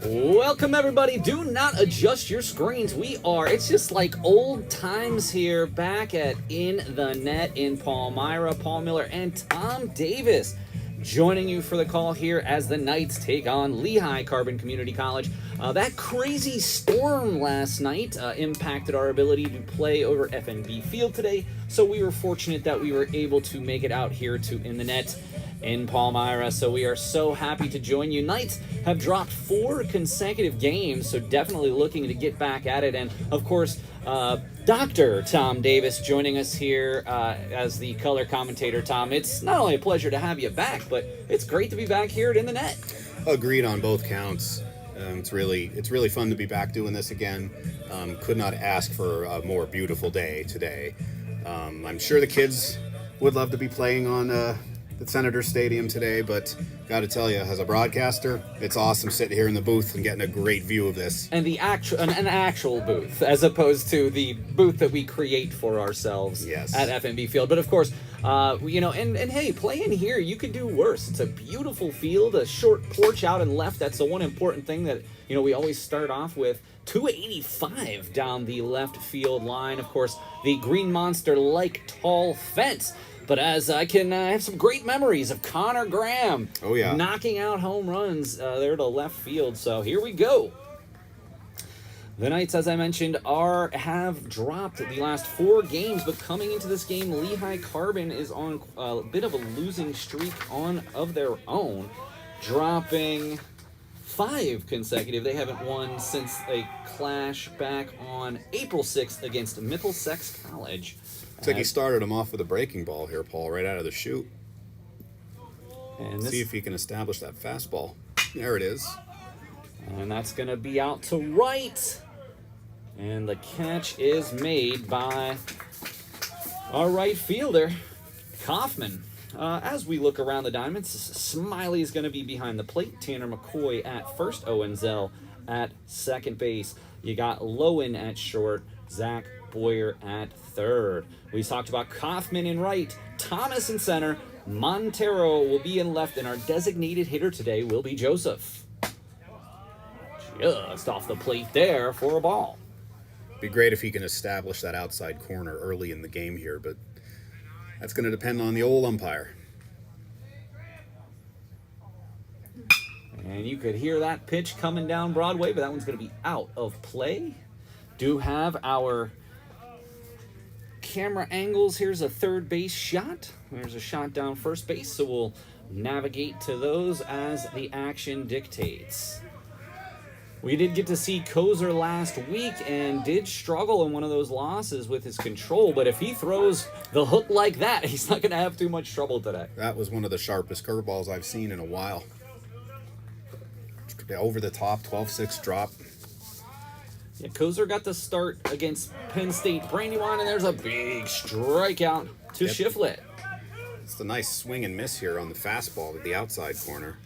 Welcome everybody. Do not adjust your screens. It's just like old times here, back at In the Net in Palmyra. Paul Miller and Tom Davis joining you for the call here as the Knights take on Lehigh Carbon Community College. That crazy storm last night impacted our ability to play over FNB Field today, so we were fortunate that we were able to make it out here to In the Net in Palmyra. So we are so happy to join you. Knights have dropped 4 consecutive games, so definitely looking to get back at it. And of course, Dr. Tom Davis joining us here as the color commentator. Tom, it's not only a pleasure to have you back, but it's great to be back here at In the Net. Agreed on both counts. It's really fun to be back doing this again. Could not ask for a more beautiful day today. I'm sure the kids would love to be playing on the Senator Stadium today, but got to tell you, as a broadcaster, it's awesome sitting here in the booth and getting a great view of this. And the an actual booth, as opposed to the booth that we create for ourselves at FNB Field. But of course, and hey, playing here, you could do worse. It's a beautiful field, a short porch out and left. That's the one important thing that we always start off with. 285 down the left field line. Of course, the Green Monster-like tall fence. But as I can have some great memories of Connor Graham knocking out home runs there to left field. So here we go. The Knights, as I mentioned, have dropped the last 4 games, but coming into this game, Lehigh Carbon is on a bit of a losing streak of their own, dropping 5 consecutive. They haven't won since a clash back on April 6th against Middlesex College. Looks like he started him off with a breaking ball here, Paul, right out of the chute. And see if he can establish that fastball. There it is. And that's going to be out to right. And the catch is made by our right fielder, Kaufman. As we look around the diamonds, Smiley is going to be behind the plate. Tanner McCoy at first. Owen Zell at second base. You got Lowen at short. Zach Boyer at third. We talked about Kaufman in right, Thomas in center, Montero will be in left, and our designated hitter today will be Joseph. Just off the plate there for a ball. Be great if he can establish that outside corner early in the game here, but that's going to depend on the old umpire. And you could hear that pitch coming down Broadway, but that one's going to be out of play. Do have our camera angles. Here's a third base shot. There's a shot down first base, so we'll navigate to those as the action dictates. We did get to see Koser last week and did struggle in one of those losses with his control, but if he throws the hook like that, he's not going to have too much trouble today. That was one of the sharpest curveballs I've seen in a while. Over the top, 12-6 drop. Yeah, Koser got the start against Penn State Brandywine, and there's a big strikeout to Shiflett. It's a nice swing and miss here on the fastball to the outside corner.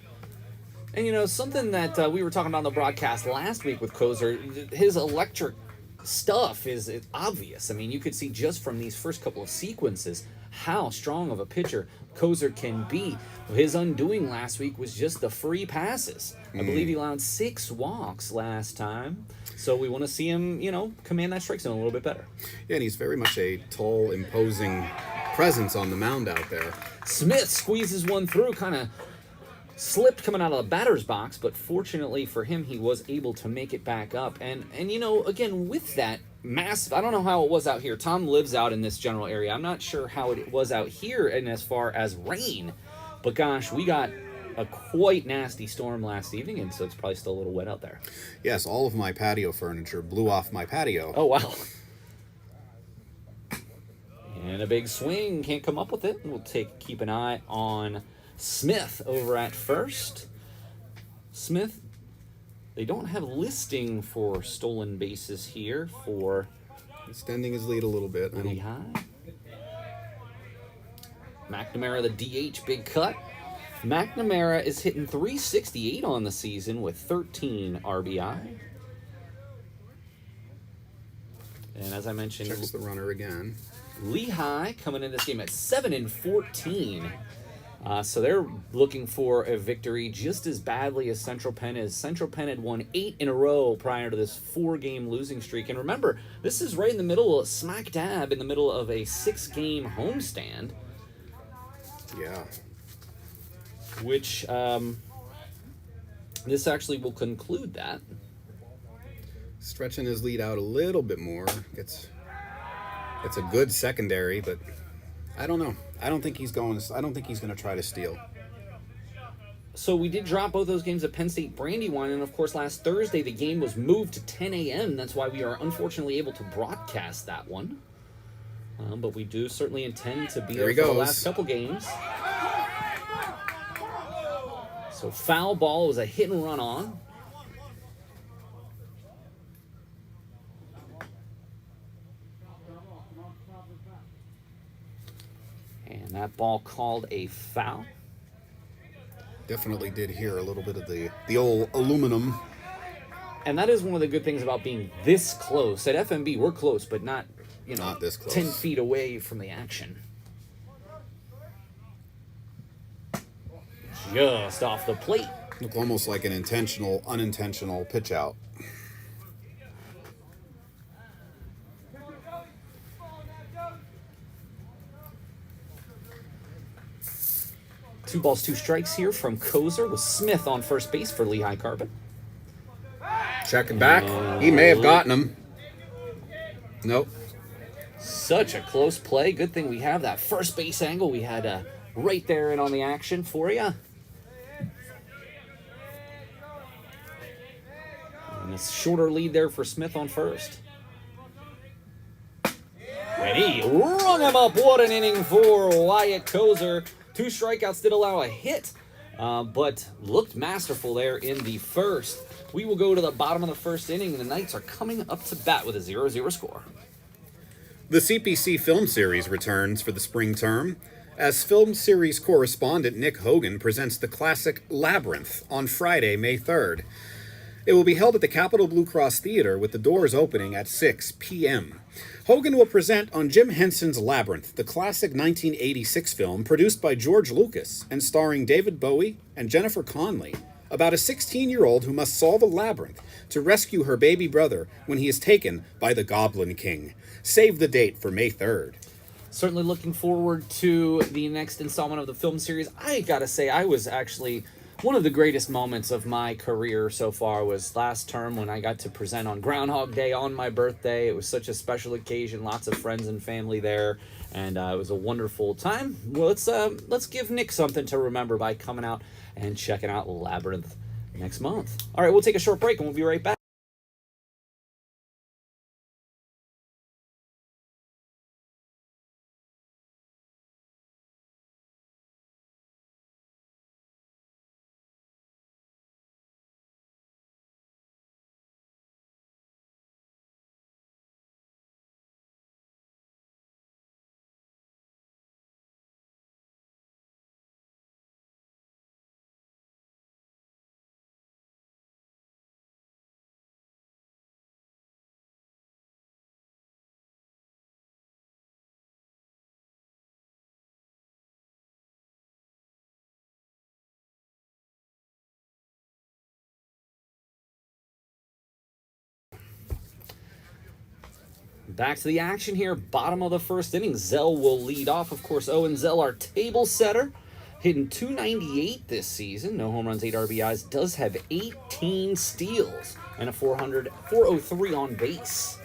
And, something that we were talking about on the broadcast last week with Koser, his electric stuff is obvious. I mean, you could see just from these first couple of sequences how strong of a pitcher Koser can be. His undoing last week was just the free passes. I believe he allowed 6 walks last time. So we want to see him, command that strike zone a little bit better. Yeah, and he's very much a tall, imposing presence on the mound out there. Smith squeezes one through, kind of slipped coming out of the batter's box, but fortunately for him, he was able to make it back up. And again, with that massive, I don't know how it was out here. Tom lives out in this general area. I'm not sure how it was out here and as far as rain, but gosh, we got a quite nasty storm last evening, and so it's probably still a little wet out there. Yes, all of my patio furniture blew off my patio. Oh, wow. And a big swing, can't come up with it. We'll keep an eye on Smith over at first. Smith, they don't have listing for stolen bases here for extending his lead a little bit. Lehigh. McNamara, the DH, big cut. McNamara is hitting .368 on the season with 13 RBI. And as I mentioned, checks the runner again. Lehigh coming in this game at 7-14. So they're looking for a victory just as badly as Central Penn is. Central Penn had won 8 in a row prior to this 4-game losing streak. And remember, this is right in the middle, smack dab in the middle of a 6-game homestand. Yeah. Which, this actually will conclude that. Stretching his lead out a little bit more. It's a good secondary, but I don't know. I don't think he's going to try to steal. So we did drop both those games at Penn State Brandywine, and of course last Thursday the game was moved to 10 a.m. That's why we are unfortunately able to broadcast that one. But we do certainly intend to be there for the last couple games. So foul ball was a hit and run on. And that ball called a foul. Definitely did hear a little bit of the old aluminum. And that is one of the good things about being this close. At FMB, we're close, but not, not this close. 10 feet away from the action. Just off the plate. Look almost like an intentional, unintentional pitch out. Two balls, two strikes here from Koser with Smith on first base for Lehigh Carbon. Checking back. He may have gotten him. Nope. Such a close play. Good thing we have that first base angle. We had right there and on the action for you. And a shorter lead there for Smith on first. And he rung him up. What an inning for Wyatt Koser. 2 strikeouts did allow a hit, but looked masterful there in the first. We will go to the bottom of the first inning, and the Knights are coming up to bat with a 0-0 score. The CPC Film Series returns for the spring term, as Film Series correspondent Nick Hogan presents the classic Labyrinth on Friday, May 3rd. It will be held at the Capitol Blue Cross Theater with the doors opening at 6 p.m. Hogan will present on Jim Henson's Labyrinth, the classic 1986 film produced by George Lucas and starring David Bowie and Jennifer Connelly, about a 16-year-old who must solve a labyrinth to rescue her baby brother when he is taken by the Goblin King. Save the date for May 3rd. Certainly looking forward to the next installment of the film series. I gotta say, I was actually... one of the greatest moments of my career so far was last term when I got to present on Groundhog Day on my birthday. It was such a special occasion, lots of friends and family there, and it was a wonderful time. Well, let's give Nick something to remember by coming out and checking out Labyrinth next month. All right, we'll take a short break and we'll be right back. Back to the action here. Bottom of the first inning. Zell will lead off. Of course, Owen Zell, our table setter, hitting .298 this season. No home runs, 8 RBIs. Does have 18 steals and a 403 on base.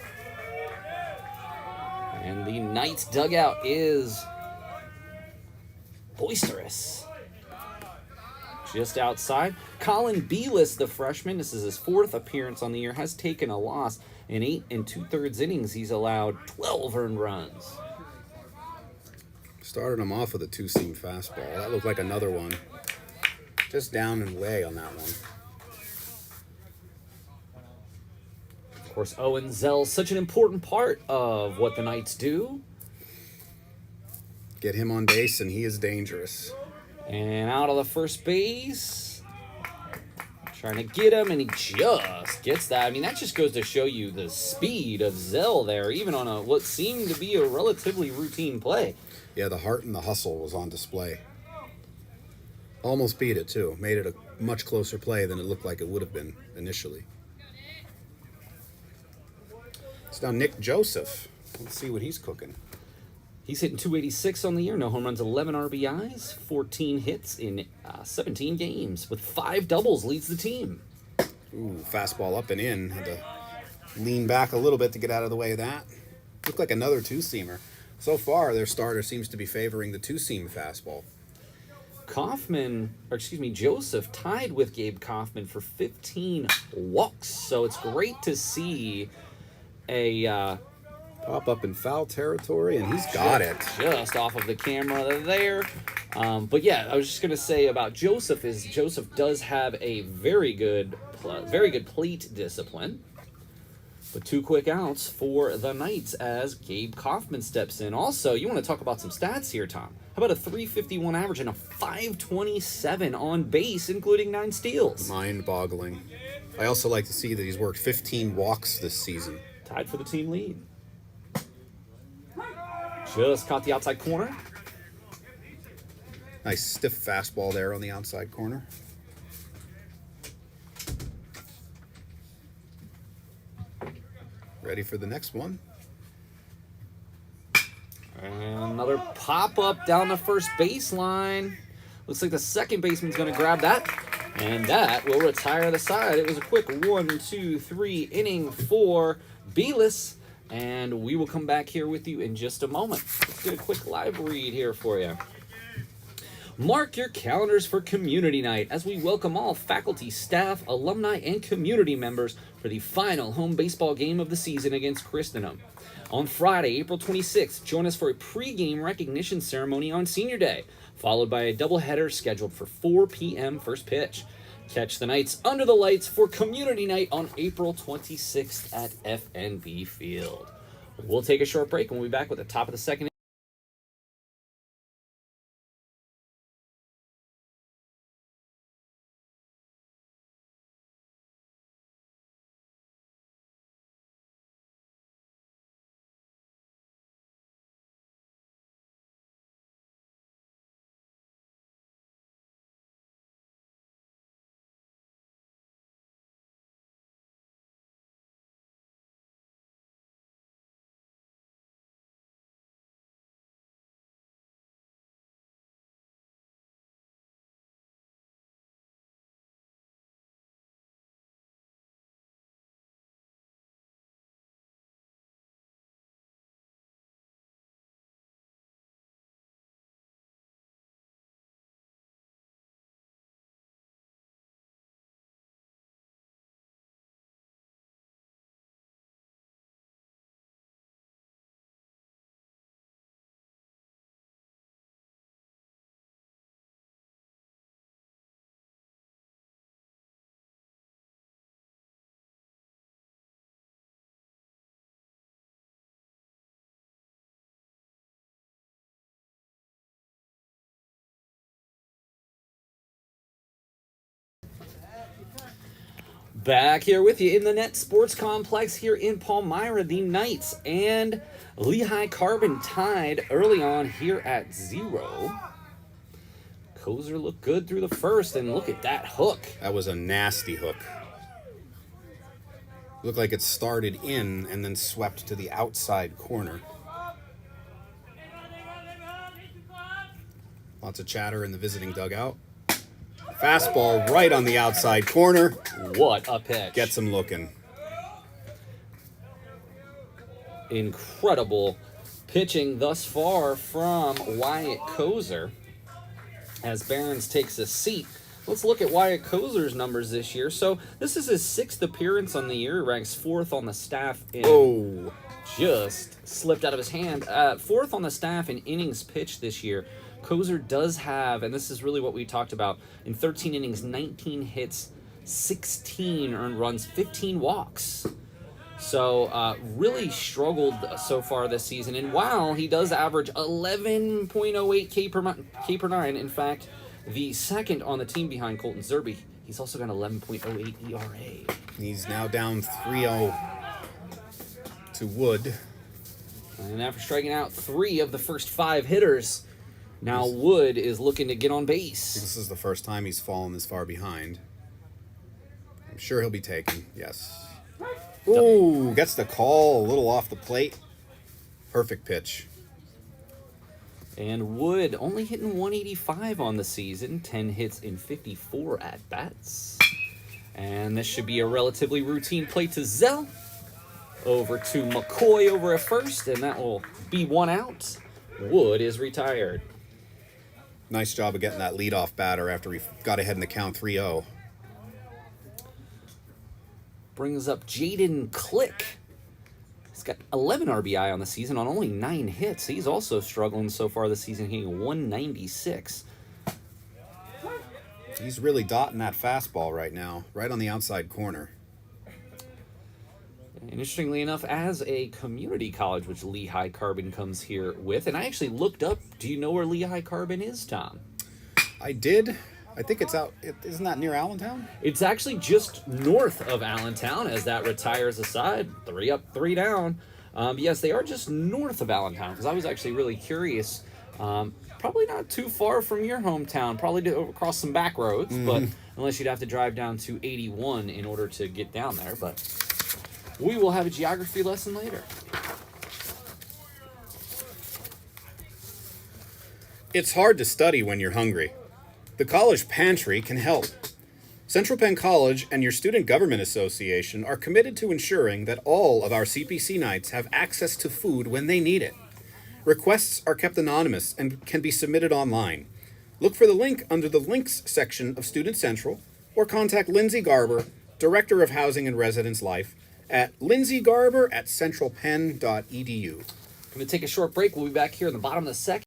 And the Knights dugout is boisterous. Just outside, Colin Belis, the freshman, this is his 4th appearance on the year, has taken a loss. In 8 2/3 innings, he's allowed 12 earned runs. Started him off with a 2-seam fastball. That looked like another one. Just down and away on that one. Of course, Owen Zell's such an important part of what the Knights do. Get him on base, and he is dangerous. And out of the first base. Trying to get him, and he just gets that. I mean, that just goes to show you the speed of Zell there, even on what seemed to be a relatively routine play. Yeah, the heart and the hustle was on display. Almost beat it, too. Made it a much closer play than it looked like it would have been initially. It's now Nick Joseph. Let's see what he's cooking. He's hitting 286 on the year. No home runs, 11 RBIs, 14 hits in 17 games. With 5 doubles, leads the team. Ooh, fastball up and in. Had to lean back a little bit to get out of the way of that. Looked like another two-seamer. So far, their starter seems to be favoring the two-seam fastball. Joseph tied with Gabe Kaufman for 15 walks. So it's great to see a pop up in foul territory, and he's got it. Just off of the camera there. But yeah, I was just going to say about Joseph is Joseph does have a very good plate discipline. But 2 quick outs for the Knights as Gabe Kaufman steps in. Also, you want to talk about some stats here, Tom. How about a .351 average and a .527 on base, including 9 steals? Mind-boggling. I also like to see that he's worked 15 walks this season. Tied for the team lead. Just caught the outside corner. Nice stiff fastball there on the outside corner. Ready for the next one. And another pop-up down the first baseline. Looks like the second baseman's going to grab that. And that will retire the side. It was a quick 1-2-3 inning for Belis. And we will come back here with you in just a moment. Let's get a quick live read here for you. Mark your calendars for Community Night as we welcome all faculty, staff, alumni, and community members for the final home baseball game of the season against Christendom. On Friday, April 26th, join us for a pregame recognition ceremony on Senior Day, followed by a doubleheader scheduled for 4 p.m. first pitch. Catch the Knights under the lights for Community Night on April 26th at FNB Field. We'll take a short break and we'll be back with the top of the second. Back here with you in the Net Sports Complex here in Palmyra. The Knights and Lehigh Carbon tied early on here at 0. Koser looked good through the first, and look at that hook. That was a nasty hook. Looked like it started in and then swept to the outside corner. Lots of chatter in the visiting dugout. Fastball right on the outside corner. What a pitch. Gets him looking. Incredible pitching thus far from Wyatt Koser as Behrens takes a seat. Let's look at Wyatt Koser's numbers this year. So this is his 6th appearance on the year. He ranks 4th on the staff in... Just slipped out of his hand. 4th on the staff in innings pitched this year. Koser does have, and this is really what we talked about, in 13 innings, 19 hits, 16 earned runs, 15 walks. So really struggled so far this season. And while he does average 11.08 K per 9, in fact, the second on the team behind Colton Zerbe, he's also got 11.08 ERA. He's now down 3-0 to Wood. And after striking out 3 of the first 5 hitters Now Wood is looking to get on base. This is the first time he's fallen this far behind. I'm sure he'll be taken. Yes. Ooh, gets the call a little off the plate. Perfect pitch. And Wood only hitting 185 on the season, 10 hits in 54 at-bats. And this should be a relatively routine play to Zell. Over to McCoy over at first, and that will be one out. Wood is retired. Nice job of getting that leadoff batter after we got ahead in the count 3-0. Brings up Jaden Click. He's got 11 RBI on the season on only 9 hits. He's also struggling so far this season, hitting 196. He's really dotting that fastball right now, right on the outside corner. And interestingly enough, as a community college, which Lehigh Carbon comes here with, and I actually looked up, do you know where Lehigh Carbon is, Tom? I did. I think it's out. Isn't that near Allentown? It's actually just north of Allentown as that retires aside. 3 up, 3 down. Yes, they are just north of Allentown because I was actually really curious. Probably not too far from your hometown. Probably to across some back roads, but unless you'd have to drive down to 81 in order to get down there. But we will have a geography lesson later. It's hard to study when you're hungry. The college pantry can help. Central Penn College and your Student Government Association are committed to ensuring that all of our CPC Knights have access to food when they need it. Requests are kept anonymous and can be submitted online. Look for the link under the Links section of Student Central or contact Lindsay Garber, Director of Housing and Residence Life, at lindsaygarber@centralpenn.edu. Going to take a short break. We'll be back here in the bottom of the second.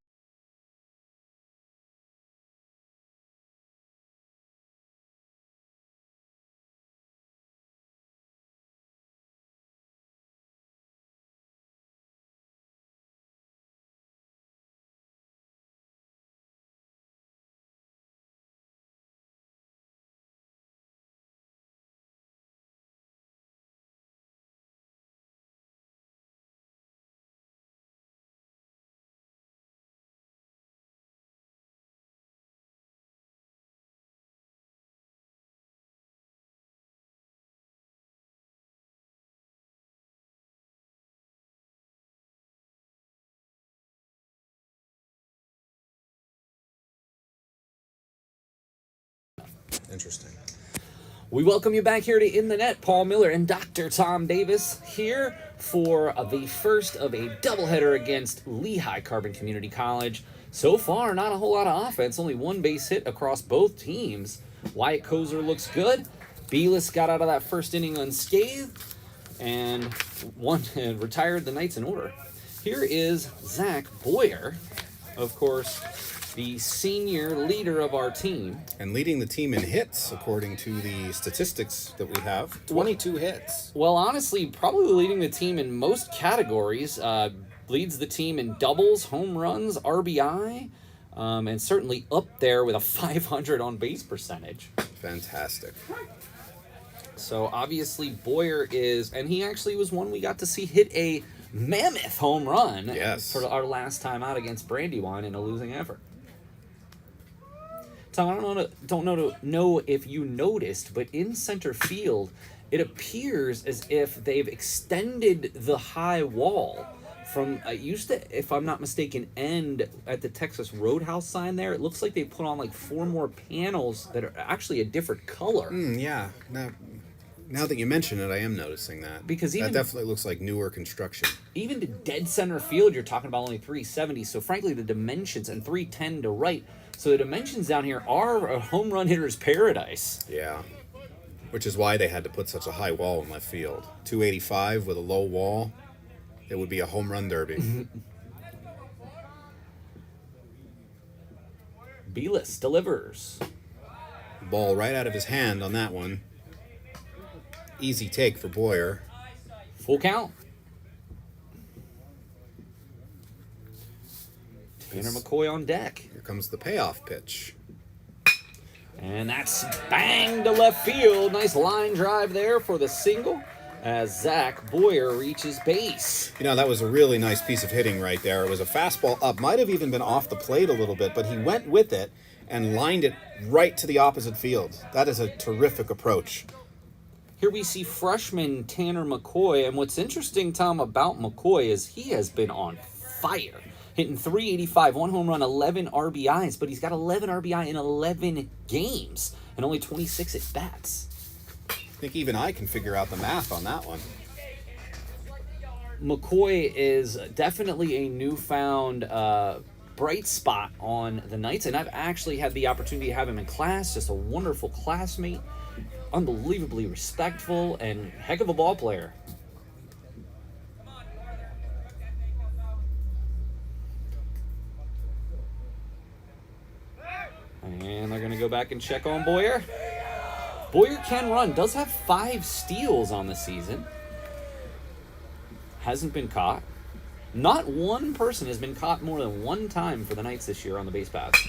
Interesting. We welcome you back here to In the Net. Paul Miller and Dr. Tom Davis here for the first of a doubleheader against Lehigh Carbon Community College. So far, not a whole lot of offense. Only one base hit across both teams. Wyatt Koser looks good. Beelis got out of that first inning unscathed and retired the Knights in order. Here is Zach Boyer, of course, the senior leader of our team. And leading the team in hits, according to the statistics that we have. 22 hits. Well, honestly, probably leading the team in most categories. Leads the team in doubles, home runs, RBI, and certainly up there with a 500 on-base percentage. Fantastic. So, obviously, Boyer is... And he actually was one we got to see hit a mammoth home run for our last time out against Brandywine in a losing effort. Tom, I don't know if you noticed, but in center field, it appears as if they've extended the high wall from used to, if I'm not mistaken, end at the Texas Roadhouse sign there. It looks like they put on like 4 more panels that are actually a different color. Yeah. Now that you mention it, I am noticing that. Because even, that definitely looks like newer construction. Even to dead center field, you're talking about only 370. So frankly, the dimensions, and 310 to right. So the dimensions down here are a home run hitter's paradise. Yeah. Which is why they had to put such a high wall in left field. 285 with a low wall. It would be a home run derby. Beelis delivers. Ball right out of his hand on that one. Easy take for Boyer. Full count. Tanner McCoy on deck. Here comes the payoff pitch. And that's bang to left field. Nice line drive there for the single. as Zach Boyer reaches base. You know, that was a really nice piece of hitting right there. It was a fastball up, might have even been off the plate a little bit, but he went with it and lined it right to the opposite field. That is a terrific approach. Here we see freshman Tanner McCoy, and what's interesting, Tom, about McCoy is he has been on fire. Hitting .385, 1 home run, 11 RBIs, but he's got 11 RBI in 11 games and only 26 at bats. I think even I can figure out the math on that one. McCoy is definitely a newfound bright spot on the Knights, and I've actually had the opportunity to have him in class. Just a wonderful classmate, unbelievably respectful, and heck of a ball player. And they're going to go back and check on Boyer. Boyer can run, does have 5 steals on the season. Hasn't been caught. Not one person has been caught more than one time for the Knights this year on the base paths.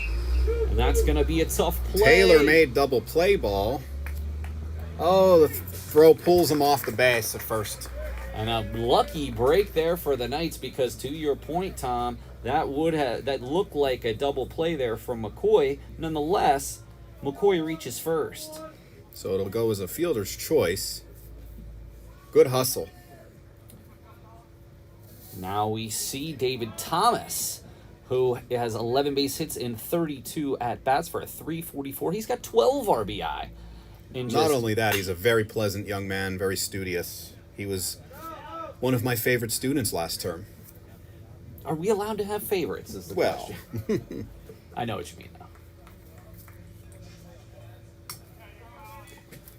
And that's going to be a tough play. Taylor-made double play ball. Oh, the throw pulls him off the base at first. And a lucky break there for the Knights because, to your point, Tom, that looked like a double play there from McCoy. Nonetheless, McCoy reaches first. So it'll go as a fielder's choice. Good hustle. Now we see David Thomas, who has 11 base hits in 32 at-bats for a .344. He's got 12 RBI. Not only that, he's a very pleasant young man, very studious. He was one of my favorite students last term. Are we allowed to have favorites is the question. I know what you mean, though.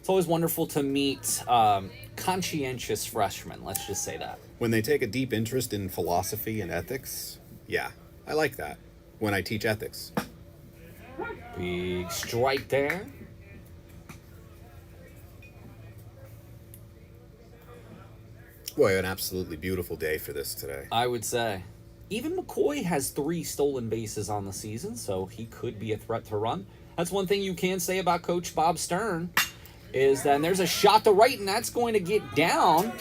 It's always wonderful to meet conscientious freshmen, let's just say that. When they take a deep interest in philosophy and ethics, yeah, I like that. When I teach ethics. Big strike there. Boy, an absolutely beautiful day for this today. I would say. Even McCoy has 3 stolen bases on the season, so he could be a threat to run. That's one thing you can say about Coach Bob Stern, is that there's a shot to right, and that's going to get down.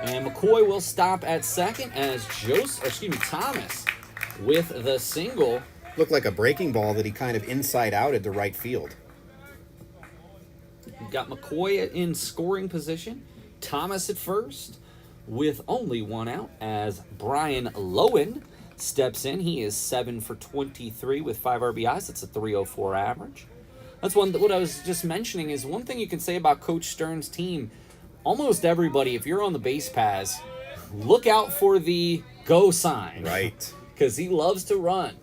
And McCoy will stop at second as Thomas with the single. Looked like a breaking ball that he kind of inside out into right field. We've got McCoy in scoring position. Thomas at first with only 1 out as Brian Lowen steps in. He is 7 for 23 with 5 RBIs. That's a .304 average. That's what I was just mentioning is one thing you can say about Coach Stern's team. Almost everybody, if you're on the base paths, look out for the go sign. Right. Because he loves to run.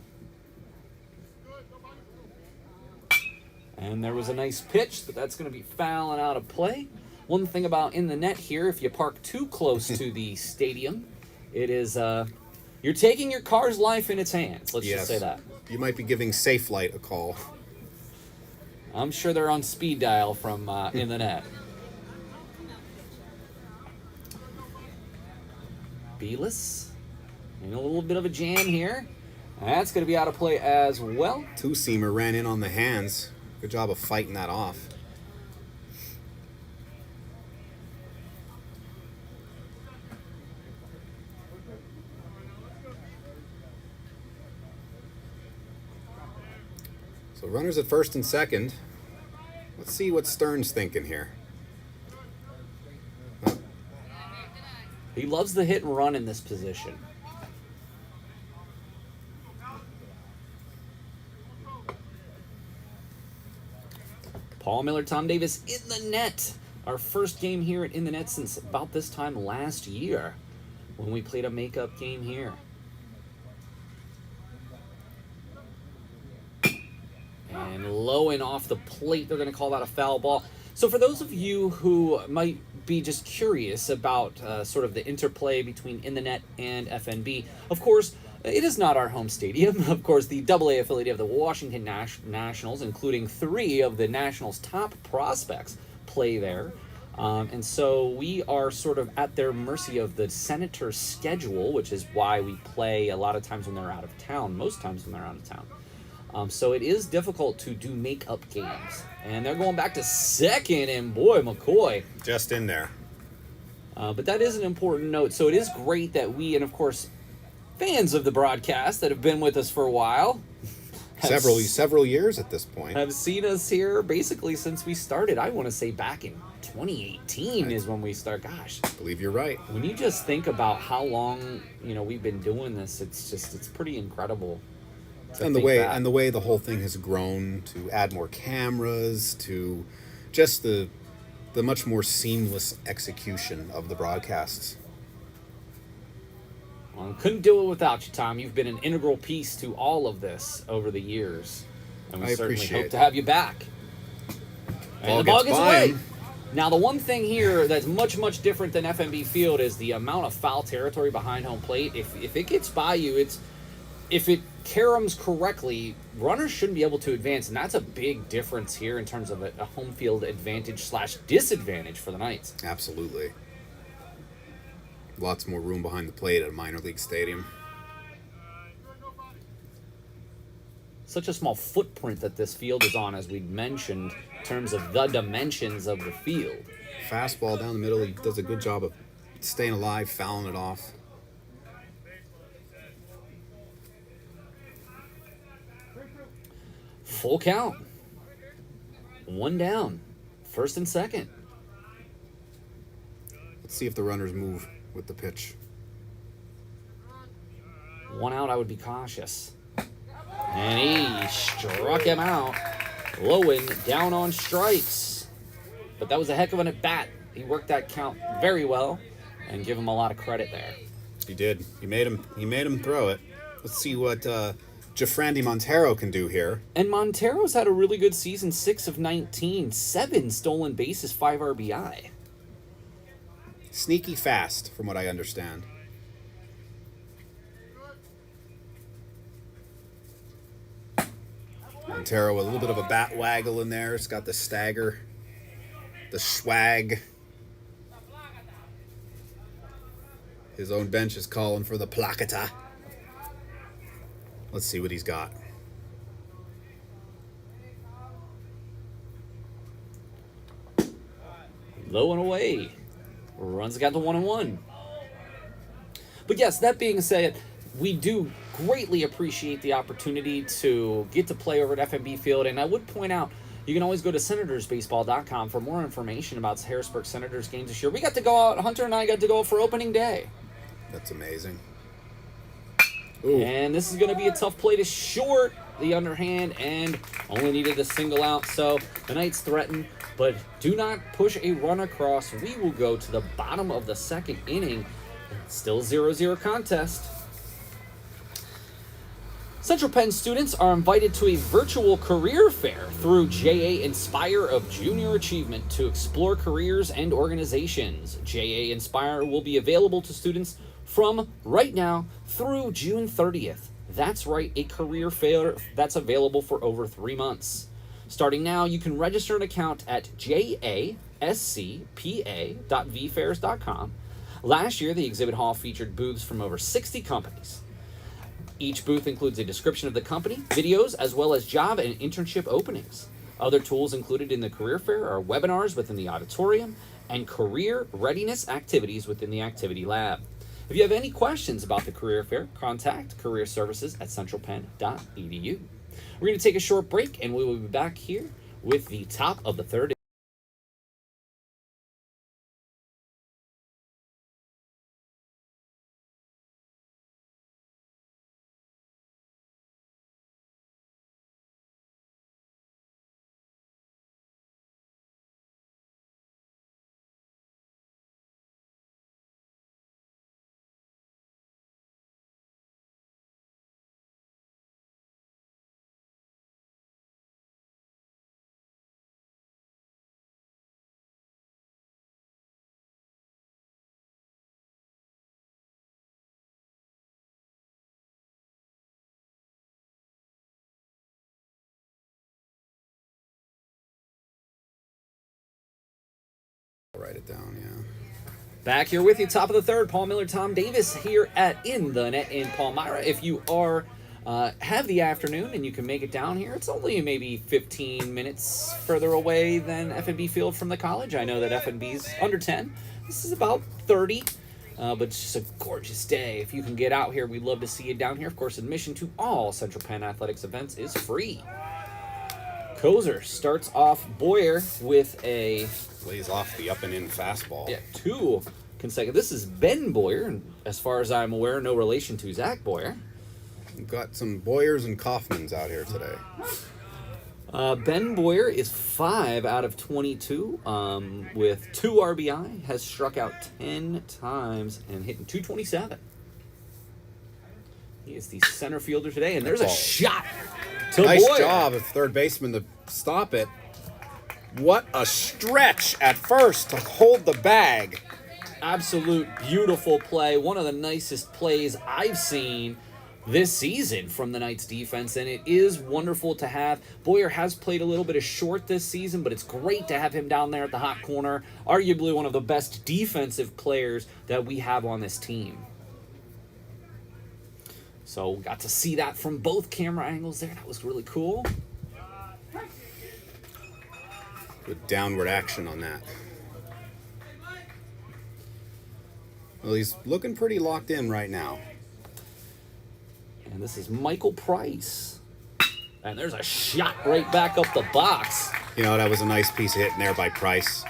And there was a nice pitch, but that's going to be fouling out of play. One thing about in the net here, if you park too close to the stadium, it is you're taking your car's life in its hands. Let's just say that. You might be giving Safe Light a call. I'm sure they're on speed dial from in the net. Belis in a little bit of a jam here. That's going to be out of play as well. Two-seamer ran in on the hands. Good job of fighting that off. So runners at first and second. Let's see what Stern's thinking here. He loves the hit and run in this position. Paul Miller, Tom Davis in the net. Our first game here at In the Net since about this time last year when we played a makeup game here. And low and off the plate, they're going to call that a foul ball. So for those of you who might be just curious about sort of the interplay between In the Net and FNB, of course, it is not our home stadium. Of course, the AA affiliate of the Washington Nationals, including 3 of the Nationals' top prospects, play there. And so we are sort of at their mercy of the Senators' schedule, which is why we play a lot of times when they're out of town, most times when they're out of town. So it is difficult to do make-up games. And they're going back to second, and boy, McCoy. Just in there. But that is an important note. So it is great that we, and of course, fans of the broadcast that have been with us for a while, several years at this point, have seen us here basically since we started. I want to say back in 2018 is when we start. Gosh, I believe you're right. When you just think about how long we've been doing this, it's pretty incredible. And the way the whole thing has grown to add more cameras, to just the much more seamless execution of the broadcasts. Well, couldn't do it without you, Tom. You've been an integral piece to all of this over the years, and we certainly hope to have you back. And the ball gets away. Now, the one thing here that's much, much different than FMB Field is the amount of foul territory behind home plate. If it gets by you, if it caroms correctly, runners shouldn't be able to advance, and that's a big difference here in terms of a home field advantage / disadvantage for the Knights. Absolutely. Lots more room behind the plate at a minor league stadium. Such a small footprint that this field is on, as we mentioned, in terms of the dimensions of the field. Fastball down the middle, he does a good job of staying alive, fouling it off. Full count. One down. First and second. Let's see if the runners move with the pitch. One out, I would be cautious. And he struck him out. Lowen down on strikes. But that was a heck of an at-bat. He worked that count very well, and give him a lot of credit there. He did. He made him throw it. Let's see what Jafrandi Montero can do here. And Montero's had a really good season, 6 of 19, 7 stolen bases, 5 RBI. Sneaky fast, from what I understand. Montero with a little bit of a bat waggle in there. It's got the stagger, the swag. His own bench is calling for the placata. Let's see what he's got. Low and away. Runs got to 1-1. But yes, that being said, we do greatly appreciate the opportunity to get to play over at FMB Field. And I would point out, you can always go to senatorsbaseball.com for more information about Harrisburg Senators games this year. We got to go out, Hunter and I got to go out for opening day. That's amazing. Ooh. And this is going to be a tough play to short the underhand, and only needed a single out. So the Knights threaten, but do not push a run across. We will go to the bottom of the second inning. Still 0-0 contest. Central Penn students are invited to a virtual career fair through JA Inspire of Junior Achievement to explore careers and organizations. JA Inspire will be available to students from right now through June 30th. That's right, a career fair that's available for over 3 months. Starting now, you can register an account at jascpa.vfairs.com. Last year, the exhibit hall featured booths from over 60 companies. Each booth includes a description of the company, videos, as well as job and internship openings. Other tools included in the career fair are webinars within the auditorium and career readiness activities within the activity lab. If you have any questions about the career fair, contact career services at centralpenn.edu. We're going to take a short break, and we will be back here with the top of the third. I'll write it down, yeah. Back here with you, top of the third, Paul Miller, Tom Davis here at In the Net in Palmyra. If you are have the afternoon and you can make it down here, it's only maybe 15 minutes further away than FNB Field from the college. I know that FNB's under 10, This is about 30. But it's just a gorgeous day. If you can get out here, we'd love to see you down here. Of course, admission to all Central Penn Athletics events is free. Koser starts off Boyer with a... Lays off the up and in fastball. Yeah, 2 consecutive. This is Ben Boyer, and as far as I'm aware, no relation to Zach Boyer. We've got some Boyers and Kaufmans out here today. Ben Boyer is 5 out of 22 with 2 RBI, has struck out 10 times and hitting 227. He is the center fielder today, and there's a shot to Nice Boyer. job of third baseman to stop it. What a stretch at first to hold the bag. Absolute beautiful play. One of the nicest plays I've seen this season from the Knights defense, and it is wonderful to have. Boyer has played a little bit of short this season, but it's great to have him down there at the hot corner. Arguably one of the best defensive players that we have on this team. So got to see that from both camera angles there. That was really cool. Good downward action on that. Well, he's looking pretty locked in right now. And this is Michael Price. And there's a shot right back up the box. You know, that was a nice piece of hitting there by Price.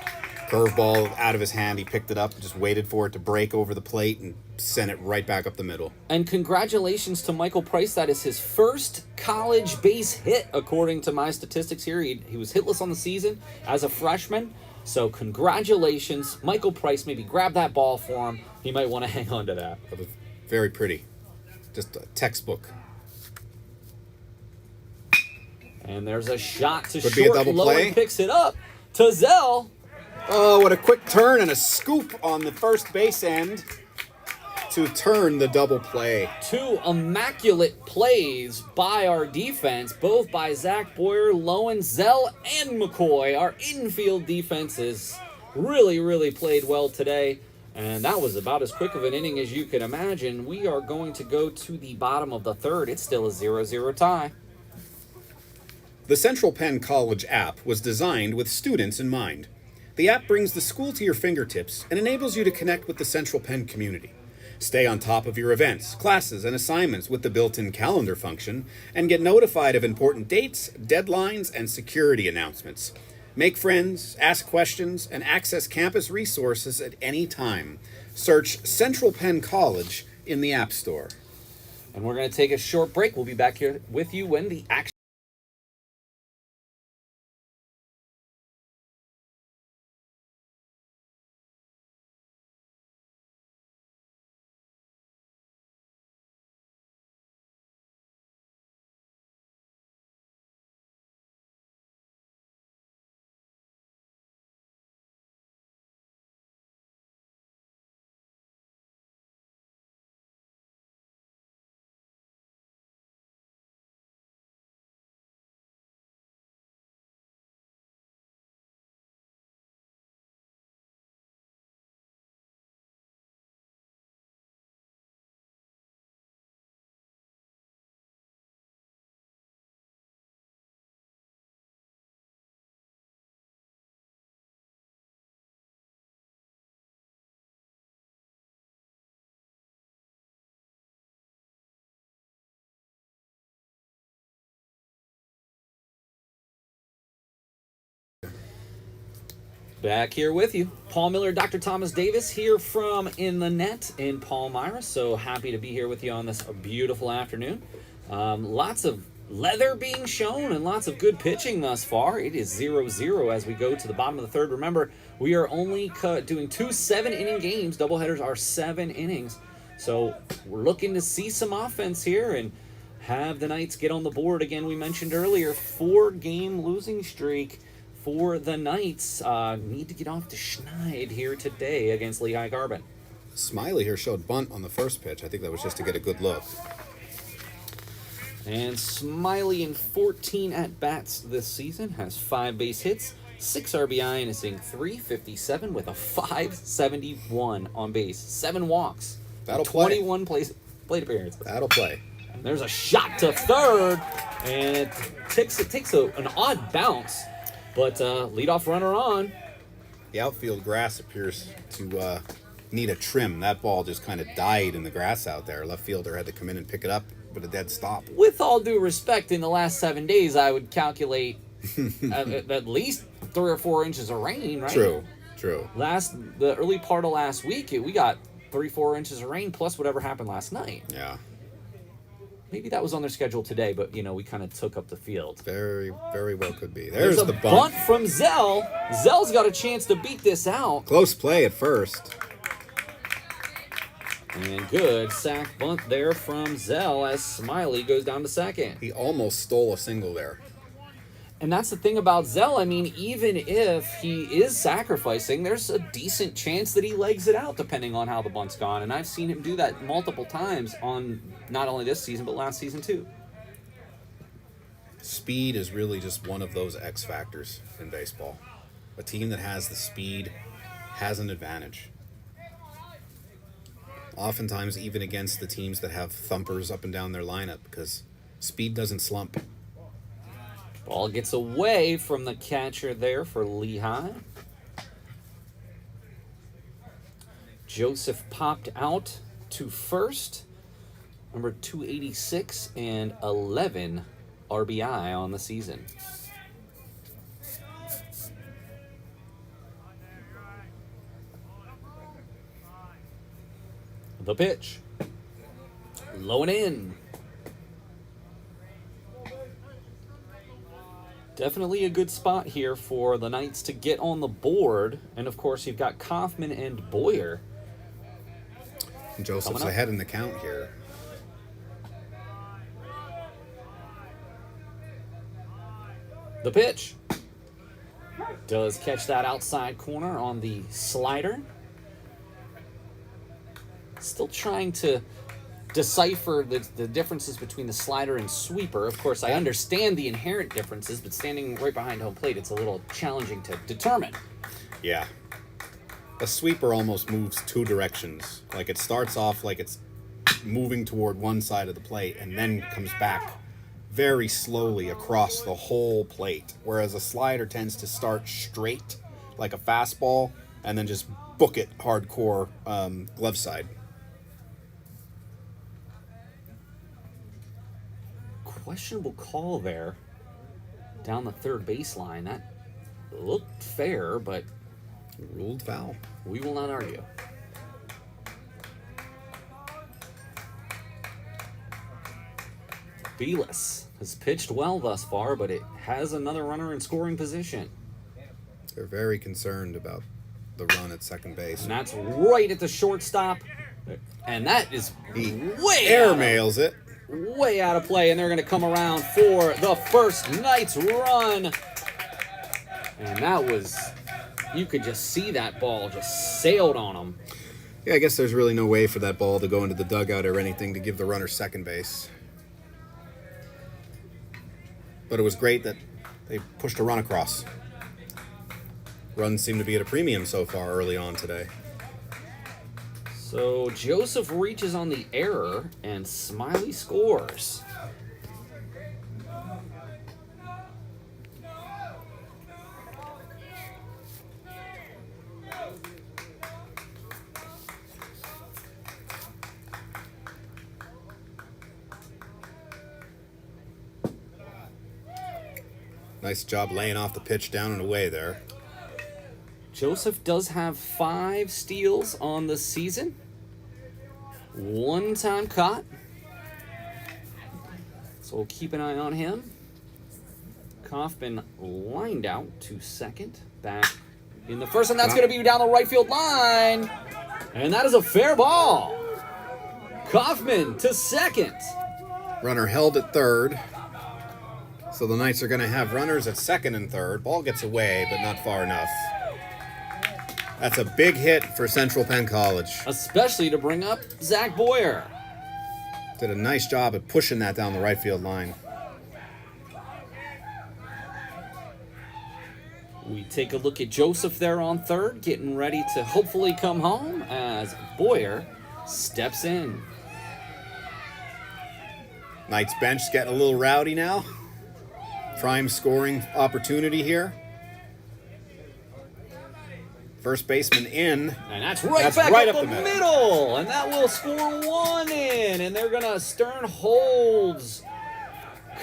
Curveball out of his hand. He picked it up, just waited for it to break over the plate and sent it right back up the middle. And congratulations to Michael Price. That is his first college base hit, according to my statistics here. He was hitless on the season as a freshman. So congratulations, Michael Price. Maybe grab that ball for him. He might want to hang on to that. That was very pretty. Just a textbook. And there's a shot to Could short. be a double play. Lowen picks it up. Tazell. Oh, what a quick turn and a scoop on the first base end to turn the double play. 2 immaculate plays by our defense, both by Zach Boyer, Lowen, Zell, and McCoy. Our infield defenses really, really played well today. And that was about as quick of an inning as you can imagine. We are going to go to the bottom of the third. It's still a 0-0 tie. The Central Penn College app was designed with students in mind. The app brings the school to your fingertips and enables you to connect with the Central Penn community. Stay on top of your events, classes, and assignments with the built-in calendar function, and get notified of important dates, deadlines, and security announcements. Make friends, ask questions, and access campus resources at any time. Search Central Penn College in the App Store. And we're going to take a short break. We'll be back here with you when the action... Back here with you. Paul Miller, Dr. Thomas Davis here from In the Net in Palmyra. So happy to be here with you on this beautiful afternoon. Lots of leather being shown and lots of good pitching thus far. It is 0-0 as we go to the bottom of the third. Remember, we are only doing 2 7-inning games. Doubleheaders are 7 innings. So we're looking to see some offense here and have the Knights get on the board. Again, we mentioned earlier, 4-game losing streak for the Knights. Need to get off to Schneid here today against Lehigh Carbon. Smiley here showed bunt on the first pitch. I think that was just to get a good look. And Smiley in 14 at-bats this season has 5 base hits, 6 RBI, and is hitting .357 with a .571 on base. 7 walks. That'll play. 21 plate appearances. That'll play. And there's a shot to third, and it takes an odd bounce, but leadoff runner on. The outfield grass appears to need a trim. That ball just kind of died in the grass out there. Left fielder had to come in and pick it up with a dead stop. With all due respect, in the last 7 days, I would calculate at least 3 or 4 inches of rain, right? True. The early part of last week, we got 3-4 inches of rain plus whatever happened last night. Yeah. Maybe that was on their schedule today, but, we kind of took up the field. Very, very well could be. There's the bunt from Zell. Zell's got a chance to beat this out. Close play at first. And good sack bunt there from Zell as Smiley goes down to second. He almost stole a single there. And that's the thing about Zell. I mean, even if he is sacrificing, there's a decent chance that he legs it out depending on how the bunt's gone. And I've seen him do that multiple times on not only this season, but last season too. Speed is really just one of those X factors in baseball. A team that has the speed has an advantage. Oftentimes, even against the teams that have thumpers up and down their lineup, because speed doesn't slump. Ball gets away from the catcher there for Lehigh. Joseph popped out to first. Number 286 and 11 RBI on the season. The pitch. Low and in. Definitely a good spot here for the Knights to get on the board. And, of course, you've got Kaufman and Boyer. Joseph's ahead in the count here. The pitch. Does catch that outside corner on the slider. Still trying to decipher the differences between the slider and sweeper. Of course, I understand the inherent differences, but standing right behind home plate, it's a little challenging to determine. Yeah. A sweeper almost moves 2 directions. Like it starts off like it's moving toward one side of the plate and then comes back very slowly across the whole plate. Whereas a slider tends to start straight like a fastball and then just book it hardcore glove side. Questionable call there down the third baseline. That looked fair, but ruled foul. We will not argue. Belis has pitched well thus far, but it has another runner in scoring position. They're very concerned about the run at second base. And that's right at the shortstop. And that is way airmails it. Way out of play, and they're going to come around for the first Knights run. And that was, you could just see that ball just sailed on them. Yeah, I guess there's really no way for that ball to go into the dugout or anything to give the runner second base. But it was great that they pushed a run across. Runs seem to be at a premium so far early on today. So Joseph reaches on the error, and Smiley scores. Nice job laying off the pitch down and away there. Joseph does have 5 steals on the season. 1 time caught. So we'll keep an eye on him. Kaufman lined out to second. Back in the first, and that's going to be down the right field line. And that is a fair ball. Kaufman to second. Runner held at third. So the Knights are going to have runners at second and third. Ball gets away, but not far enough. That's a big hit for Central Penn College. Especially to bring up Zach Boyer. Did a nice job at pushing that down the right field line. We take a look at Joseph there on third, getting ready to hopefully come home as Boyer steps in. Knights bench getting a little rowdy now. Prime scoring opportunity here. First baseman in. And that's right up the middle. And that will score one in. And they're going to Stern holds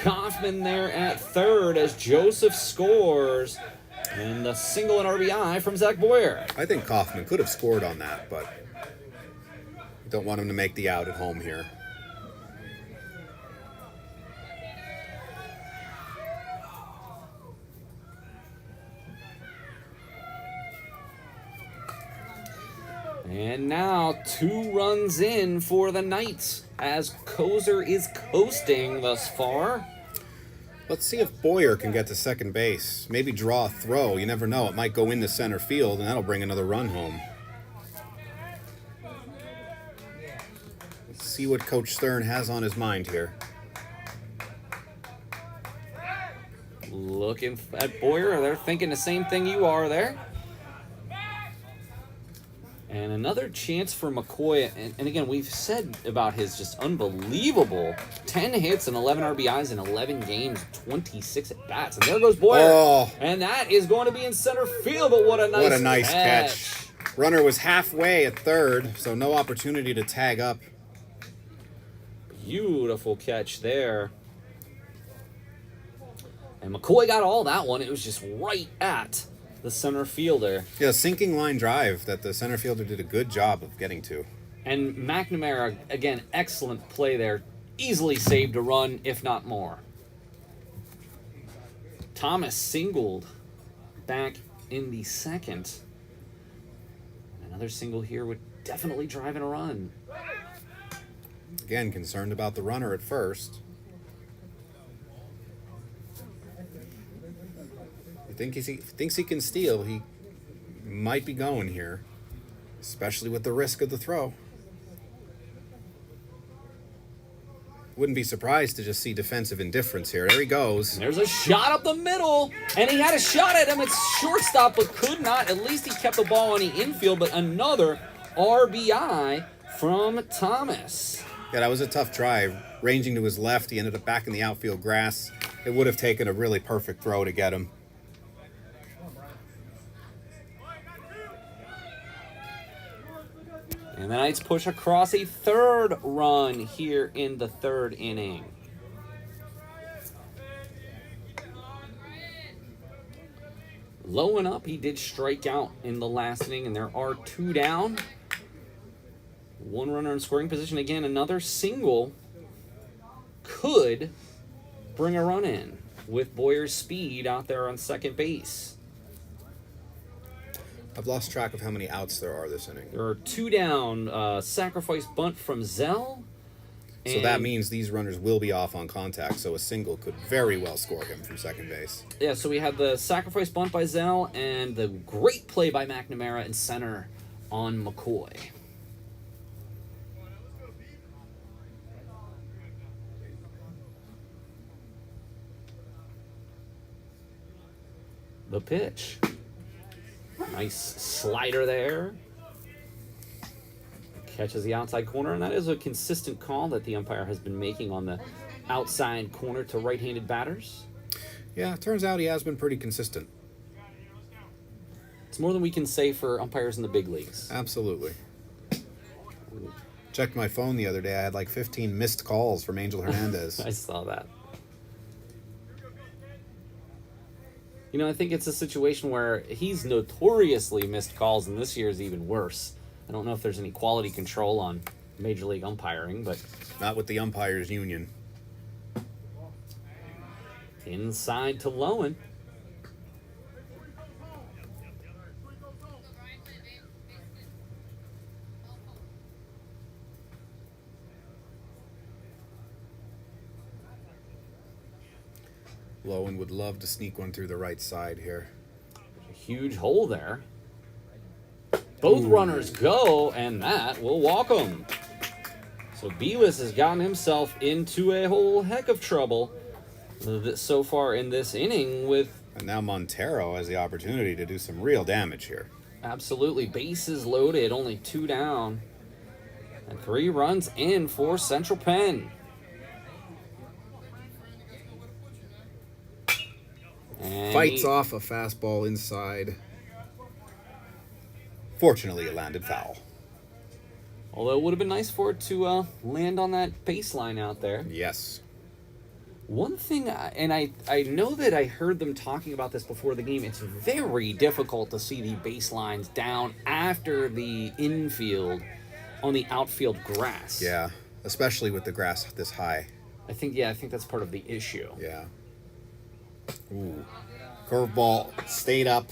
Kaufman there at third as Joseph scores. And the single and RBI from Zach Boyer. I think Kaufman could have scored on that, but don't want him to make the out at home here. And now 2 runs in for the Knights as Koser is coasting thus far. Let's see if Boyer can get to second base. Maybe draw a throw. You never know. It might go into center field, and that'll bring another run home. Let's see what Coach Stern has on his mind here. Looking at Boyer. They're thinking the same thing you are there. And another chance for McCoy. And again, we've said about his just unbelievable 10 hits and 11 RBIs in 11 games, 26 at-bats. And there goes Boyer. Oh. And that is going to be in center field, but what a nice catch. Runner was halfway at third, so no opportunity to tag up. Beautiful catch there. And McCoy got all that one. It was just right at the center fielder. Yeah, sinking line drive that the center fielder did a good job of getting to. And McNamara, again, excellent play there. Easily saved a run, if not more. Thomas singled back in the second. Another single here would definitely drive in a run. Again, concerned about the runner at first. If he thinks he can steal, he might be going here, especially with the risk of the throw. Wouldn't be surprised to just see defensive indifference here. There he goes. There's a shot up the middle, and he had a shot at him. It's shortstop, but could not. At least he kept the ball on the infield, but another RBI from Thomas. Yeah, that was a tough try. Ranging to his left, he ended up back in the outfield grass. It would have taken a really perfect throw to get him. And the Knights push across a third run here in the third inning. Low and up, he did strike out in the last inning, and there are 2 down. 1 runner in scoring position. Again, another single could bring a run in with Boyer's speed out there on second base. I've lost track of how many outs there are this inning. There are 2 down. Sacrifice bunt from Zell. So that means these runners will be off on contact, so a single could very well score him from second base. Yeah, so we have the sacrifice bunt by Zell and the great play by McNamara in center on McCoy. The pitch. Nice slider there. Catches the outside corner, and that is a consistent call that the umpire has been making on the outside corner to right-handed batters. Yeah, it turns out he has been pretty consistent. It's more than we can say for umpires in the big leagues. Absolutely. Checked my phone the other day. I had like 15 missed calls from Angel Hernandez. I saw that. You know, I think it's a situation where he's notoriously missed calls, and this year is even worse. I don't know if there's any quality control on Major League umpiring, but... Not with the umpires union. Inside to Lowen. Lowen would love to sneak one through the right side here. A huge hole there. Both runners go, and that will walk him. So Belis has gotten himself into a whole heck of trouble so far in this inning with... And now Montero has the opportunity to do some real damage here. Absolutely. Bases loaded, only 2 down. And 3 runs in for Central Penn. And Fights off a fastball inside. Unfortunately, it landed foul. Although it would have been nice for it to land on that baseline out there. Yes. One thing, and I know that I heard them talking about this before the game, it's very difficult to see the baselines down after the infield on the outfield grass. Yeah, especially with the grass this high. I think that's part of the issue. Yeah. Ooh. Curveball stayed up.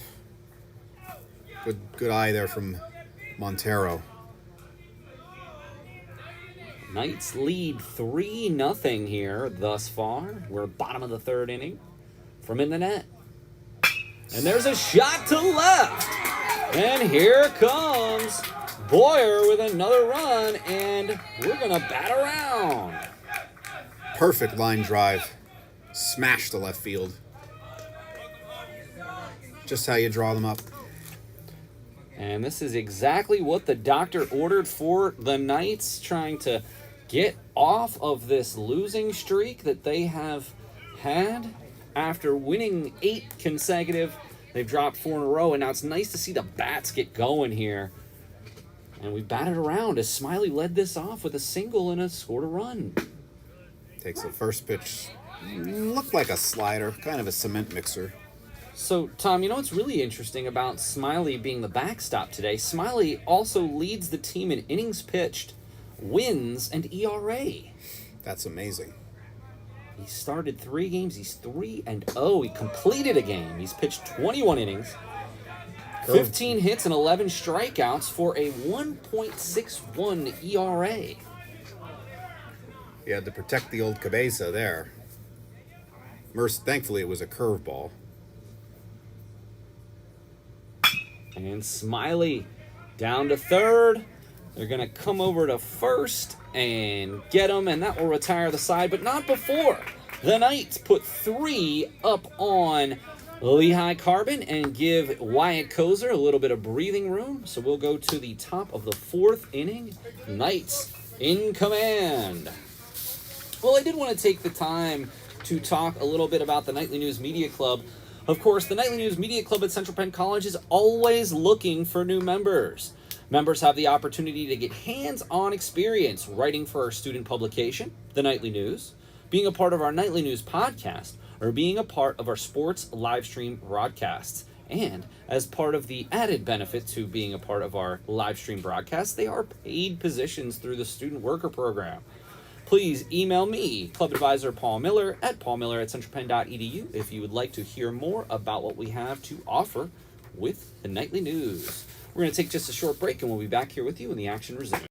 Good eye there from Montero. Knights lead 3-0 here thus far. We're bottom of the third inning from in the net. And there's a shot to left. And here comes Boyer with another run, and we're going to bat around. Perfect line drive. Smash to left field. Just how you draw them up. And this is exactly what the doctor ordered for the Knights, trying to get off of this losing streak that they have had after winning 8 consecutive. They've dropped 4 in a row, and now it's nice to see the bats get going here. And we batted around as Smiley led this off with a single and scored a run. Takes the first pitch. Looked like a slider, kind of a cement mixer. So, Tom, you know what's really interesting about Smiley being the backstop today? Smiley also leads the team in innings pitched, wins, and ERA. That's amazing. He started 3 games. He's 3-0. He completed a game. He's pitched 21 innings, 15 hits, and 11 strikeouts for a 1.61 ERA. He had to protect the old Cabeza there. Thankfully, it was a curveball. And Smiley down to third. They're going to come over to first and get him, and that will retire the side, but not before. The Knights put 3 up on Lehigh Carbon and give Wyatt Koser a little bit of breathing room. So we'll go to the top of the 4th inning. Knights in command. Well, I did want to take the time to talk a little bit about the Nightly News Media Club. Of course, the Nightly News Media Club at Central Penn College is always looking for new members. Members have the opportunity to get hands-on experience writing for our student publication, the Nightly News, being a part of our Nightly News podcast, or being a part of our sports live stream broadcasts. And as part of the added benefit to being a part of our live stream broadcasts, they are paid positions through the student worker program. Please email me, Club Advisor Paul Miller, at paulmiller@centralpenn.edu if you would like to hear more about what we have to offer with the Nightly News. We're going to take just a short break, and we'll be back here with you when the action resumes.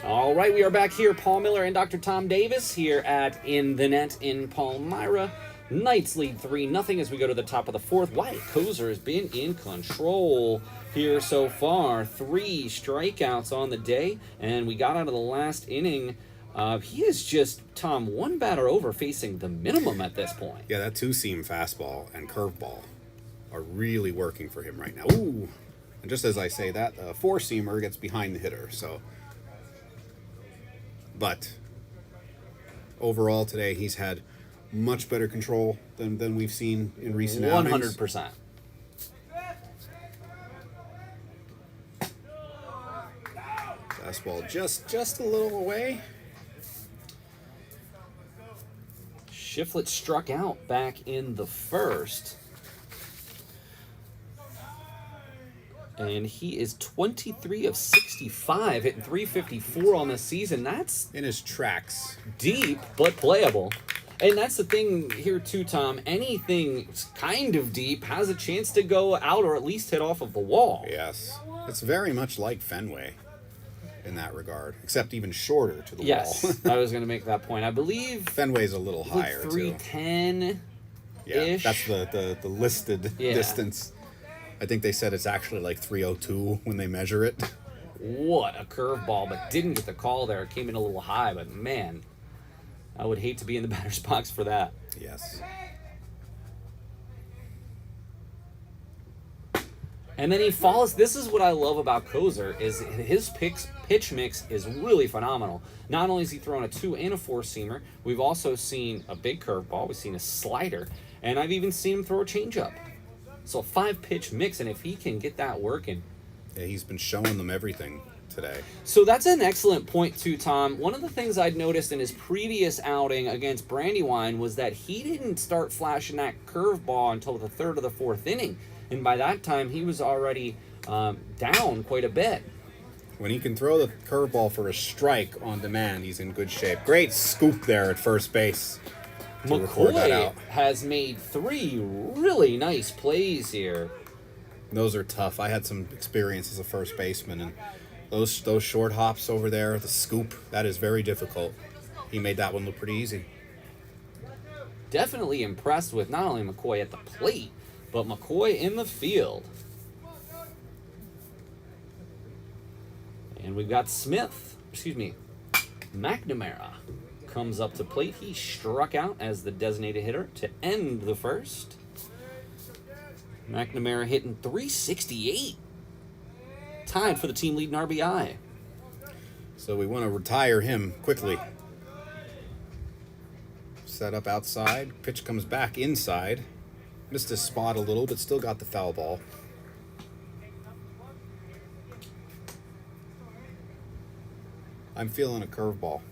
All right, we are back here. Paul Miller and Dr. Tom Davis here at In the Net in Palmyra. Knights lead 3-0 as we go to the top of the 4th. Wyatt Koser has been in control here so far. 3 strikeouts on the day, and we got out of the last inning. He is just, Tom, 1 batter over, facing the minimum at this point. Yeah, that 2-seam fastball and curveball are really working for him right now. Ooh. And just as I say that, a 4-seamer gets behind the hitter, so... But overall today, he's had much better control than we've seen in recent outings. 100%. Fastball just a little away. Shiflett struck out back in the first. And he is 23 of 65, hitting 354 on the season. That's in his tracks. Deep, but playable. And that's the thing here, too, Tom. Anything kind of deep has a chance to go out or at least hit off of the wall. Yes. It's very much like Fenway in that regard, except even shorter to the wall. Yes, I was going to make that point. I believe Fenway's a little higher, 310-ish. Yeah, that's the listed distance. I think they said it's actually like 302 when they measure it. What a curveball, but didn't get the call there. It came in a little high, but man, I would hate to be in the batter's box for that. Yes. And then he falls. This is what I love about Koser, is his pitch mix is really phenomenal. Not only is he throwing a 2 and a 4-seamer, we've also seen a big curveball, we've seen a slider, and I've even seen him throw a changeup. So a 5-pitch mix, and if he can get that working. Yeah, he's been showing them everything today. So that's an excellent point too, Tom. One of the things I'd noticed in his previous outing against Brandywine was that he didn't start flashing that curveball until the 3rd or the 4th inning. And by that time, he was already down quite a bit. When he can throw the curveball for a strike on demand, he's in good shape. Great scoop there at first base. McCoy has made 3 really nice plays here. Those are tough. I had some experience as a first baseman, and those short hops over there, the scoop, that is very difficult. He made that one look pretty easy. Definitely impressed with not only McCoy at the plate, but McCoy in the field. And we've got McNamara comes up to plate. He struck out as the designated hitter to end the first. McNamara hitting 368. Tied for the team lead in RBI. So we want to retire him quickly. Set up outside. Pitch comes back inside. Missed his spot a little, but still got the foul ball. I'm feeling a curveball.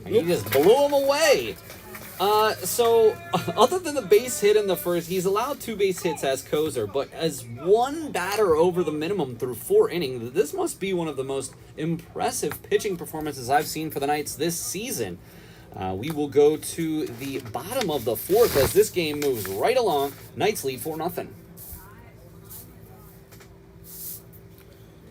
And he just blew him away. So, other than the base hit in the first, he's allowed 2 base hits as Koser, but as one batter over the minimum through 4 innings, this must be one of the most impressive pitching performances I've seen for the Knights this season. We will go to the bottom of the 4th as this game moves right along. Knights lead 4-0.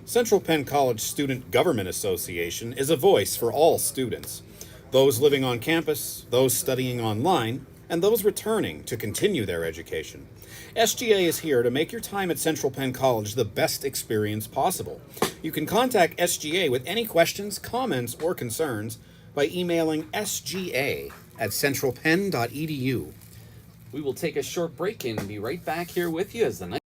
Central Penn College Student Government Association is a voice for all students. Those living on campus, those studying online, and those returning to continue their education. SGA is here to make your time at Central Penn College the best experience possible. You can contact SGA with any questions, comments, or concerns by emailing sga@centralpenn.edu. We will take a short break and be right back here with you as the Knights.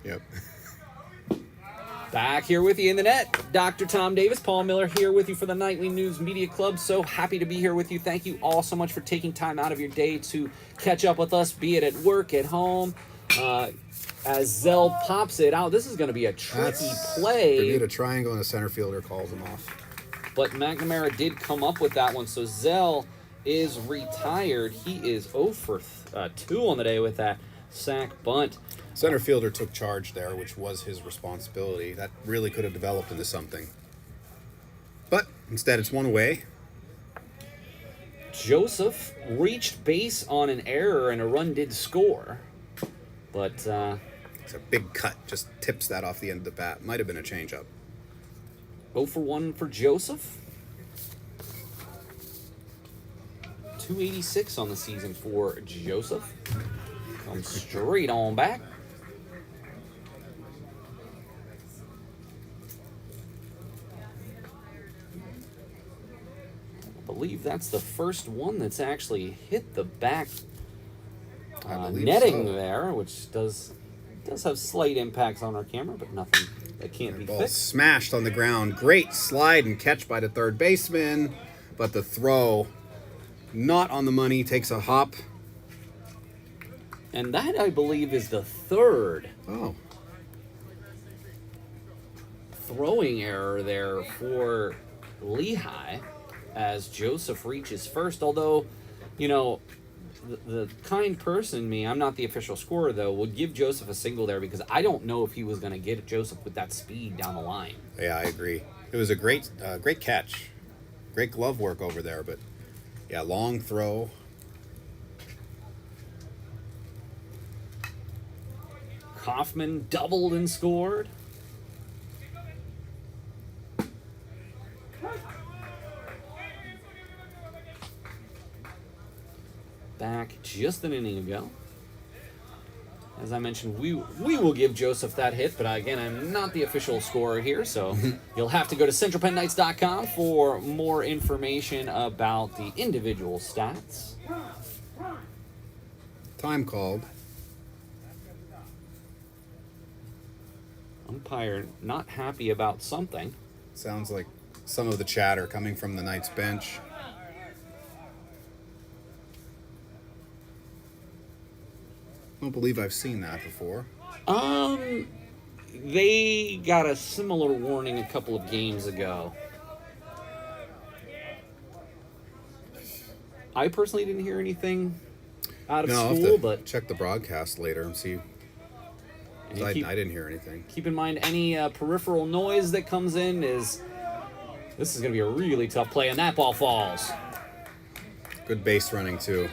Yep. Back here with you in the net, Dr. Tom Davis, Paul Miller here with you for the Nightly News Media Club. So happy to be here with you. Thank you all so much for taking time out of your day to catch up with us, be it at work, at home. As Zell pops it out, this is going to be a tricky play. Bermuda triangle and a center fielder calls him off. but McNamara did come up with that one. So Zell is retired. He is 0 for 2 on the day with that sack bunt. Center fielder took charge there, which was his responsibility. That really could have developed into something. But instead, it's one away. Joseph reached base on an error, and a run did score. But it's a big cut. Just tips that off the end of the bat. Might have been a changeup. 0 for 1 for Joseph. 286 on the season for Joseph. Comes straight on back. I believe that's the first one that's actually hit the back netting there, which does have slight impacts on our camera, but nothing that can't be ball fixed. Smashed on the ground. Great slide and catch by the third baseman, but the throw not on the money, takes a hop. And that, I believe, is the third throwing error there for Lehigh as Joseph reaches first. Although, you know, the kind person in me, I'm not the official scorer, though, would give Joseph a single there because I don't know if he was going to get Joseph with that speed down the line. Yeah, I agree. It was a great catch. Great glove work over there, but yeah, long throw. Kaufman doubled and scored. Back just an inning ago. As I mentioned, we will give Joseph that hit, but again, I'm not the official scorer here, so you'll have to go to centralpennknights.com for more information about the individual stats. Time called. Umpire not happy about something. Sounds like some of the chatter coming from the Knights bench. I don't believe I've seen that before. They got a similar warning a couple of games ago. I personally didn't hear anything out of school, but check the broadcast later and see. I didn't hear anything. Keep in mind, any peripheral noise that comes in this is going to be a really tough play, and that ball falls. Good base running, too.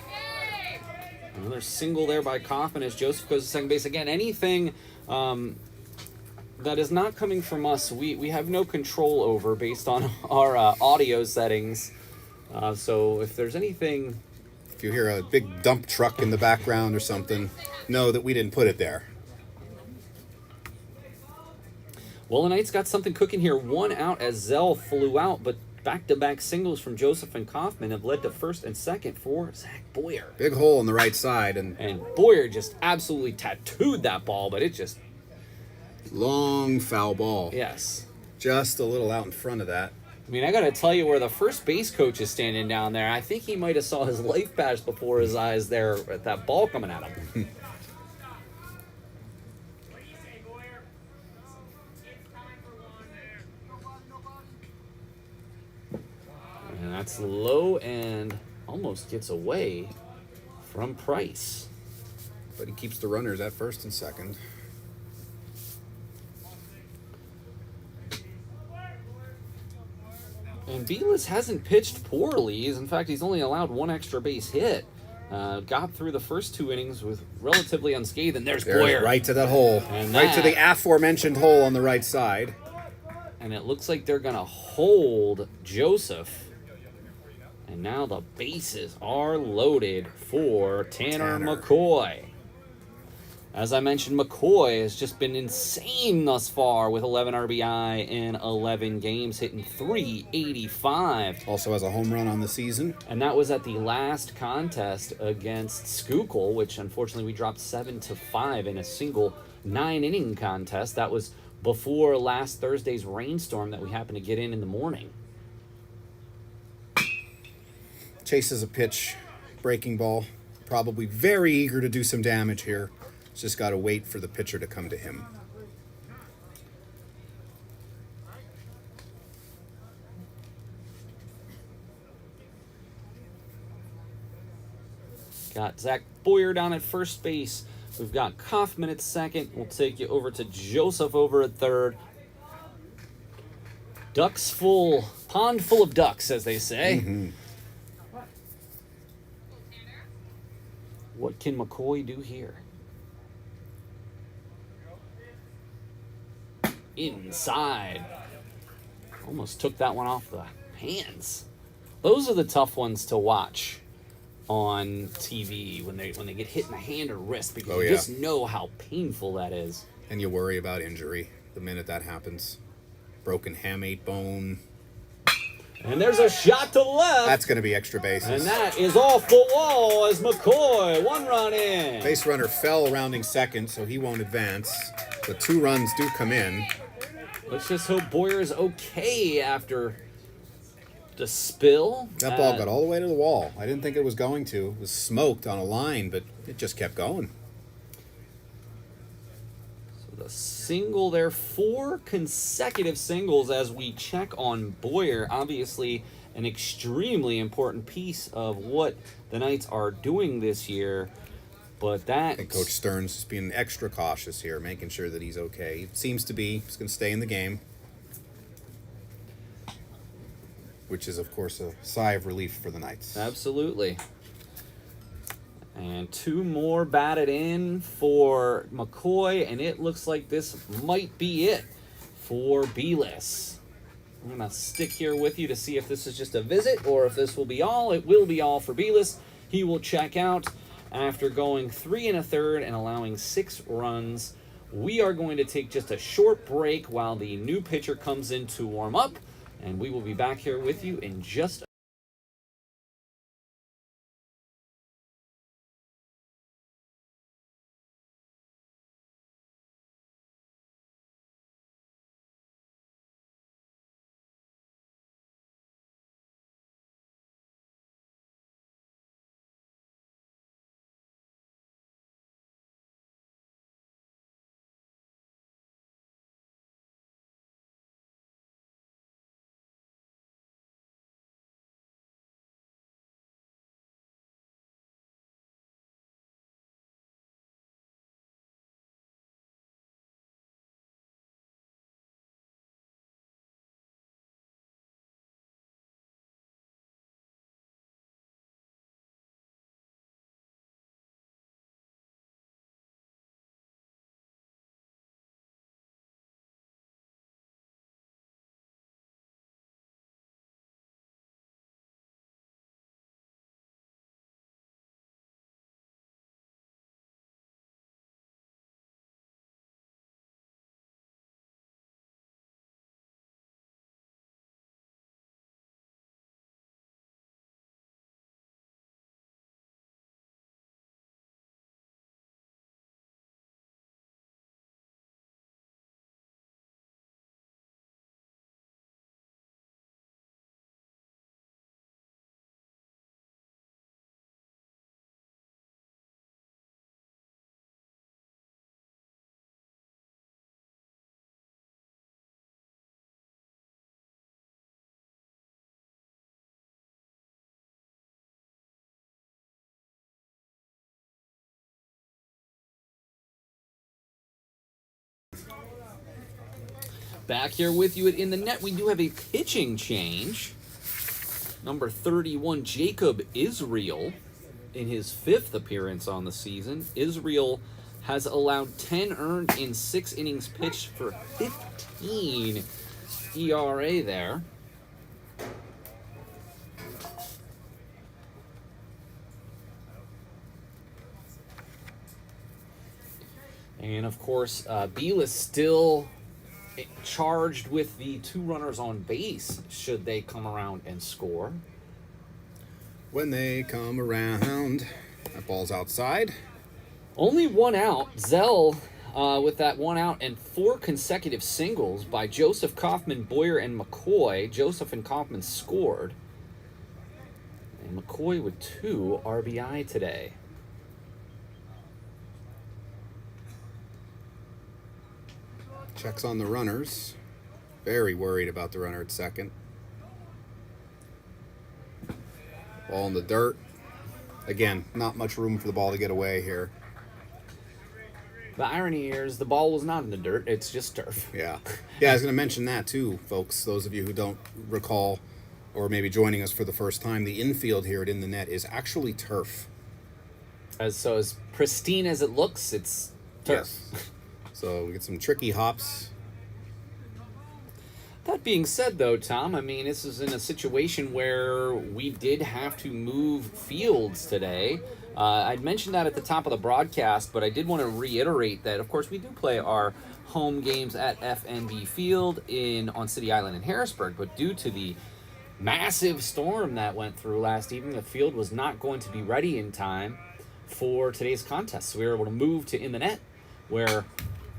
Another single there by Kaufman as Joseph goes to second base. Again, anything that is not coming from us, we have no control over based on our audio settings. So if there's anything... If you hear a big dump truck in the background or something, know that we didn't put it there. Well, the Knights got something cooking here. One out as Zell flew out, but back-to-back singles from Joseph and Kaufman have led to first and second for Zach Boyer. Big hole on the right side. And Boyer just absolutely tattooed that ball, but it just... Long foul ball. Yes. Just a little out in front of that. I mean, I got to tell you, where the first base coach is standing down there, I think he might have saw his life flash before his eyes there at that ball coming at him. And that's low and almost gets away from Price. But he keeps the runners at first and second. And Belis hasn't pitched poorly. In fact, he's only allowed one extra base hit. Got through the first two innings with relatively unscathed, and there's Boyer. Right to that hole. And right to the aforementioned hole on the right side. And it looks like they're going to hold Joseph. And now the bases are loaded for Tanner McCoy. As I mentioned, McCoy has just been insane thus far with 11 RBI in 11 games, hitting .385. Also has a home run on the season. And that was at the last contest against Schuylkill, which unfortunately we dropped 7-5 in a single 9-inning contest. That was before last Thursday's rainstorm that we happened to get in the morning. Chases a pitch, breaking ball. Probably very eager to do some damage here. Just got to wait for the pitcher to come to him. Got Zach Boyer down at first base. We've got Kaufman at second. We'll take you over to Joseph over at third. Ducks full, pond full of ducks, as they say. Mm-hmm. What can McCoy do here? Inside. Almost took that one off the hands. Those are the tough ones to watch on TV when they get hit in the hand or wrist, because you just know how painful that is. And you worry about injury the minute that happens. Broken hamate bone. And there's a shot to left. That's going to be extra bases. And that is off the wall as McCoy, 1 run in. Base runner fell rounding second, so he won't advance. The 2 runs do come in. Let's just hope Boyer is okay after the spill. That ball got all the way to the wall. I didn't think it was going to. It was smoked on a line, but it just kept going. So the single there, 4 consecutive singles as we check on Boyer. Obviously an extremely important piece of what the Knights are doing this year. But that... And Coach Stearns is being extra cautious here, making sure that he's okay. He seems to be. He's going to stay in the game. Which is, of course, a sigh of relief for the Knights. Absolutely. And 2 more batted in for McCoy, and it looks like this might be it for Belis. I'm going to stick here with you to see if this is just a visit or if this will be all. It will be all for Belis. He will check out after going 3 1/3 and allowing 6 runs. We are going to take just a short break while the new pitcher comes in to warm up, and we will be back here with you in just a back here with you in the net. We do have a pitching change. Number 31, Jacob Israel, in his 5th appearance on the season. Israel has allowed 10 earned in 6 innings pitched for 15 ERA there. And of course, Beal is still charged with the 2 runners on base should they come around and score. When they come around, that ball's outside. Only 1 out. Zell with that 1 out and 4 consecutive singles by Joseph, Kaufman, Boyer, and McCoy. Joseph and Kaufman scored. And McCoy with 2 RBI today. Checks on the runners. Very worried about the runner at second. Ball in the dirt. again, not much room for the ball to get away here. The irony here is the ball was not in the dirt. It's just turf. Yeah. Yeah, I was going to mention that too, folks. Those of you who don't recall or maybe joining us for the first time, the infield here at In the Net is actually turf. As pristine as it looks, it's turf. Yes. So we get some tricky hops. That being said, though, Tom, I mean, this is in a situation where we did have to move fields today. I'd mentioned that at the top of the broadcast, but I did want to reiterate that, of course, we do play our home games at FNB Field on City Island in Harrisburg, but due to the massive storm that went through last evening, the field was not going to be ready in time for today's contest. So we were able to move to In the Net, where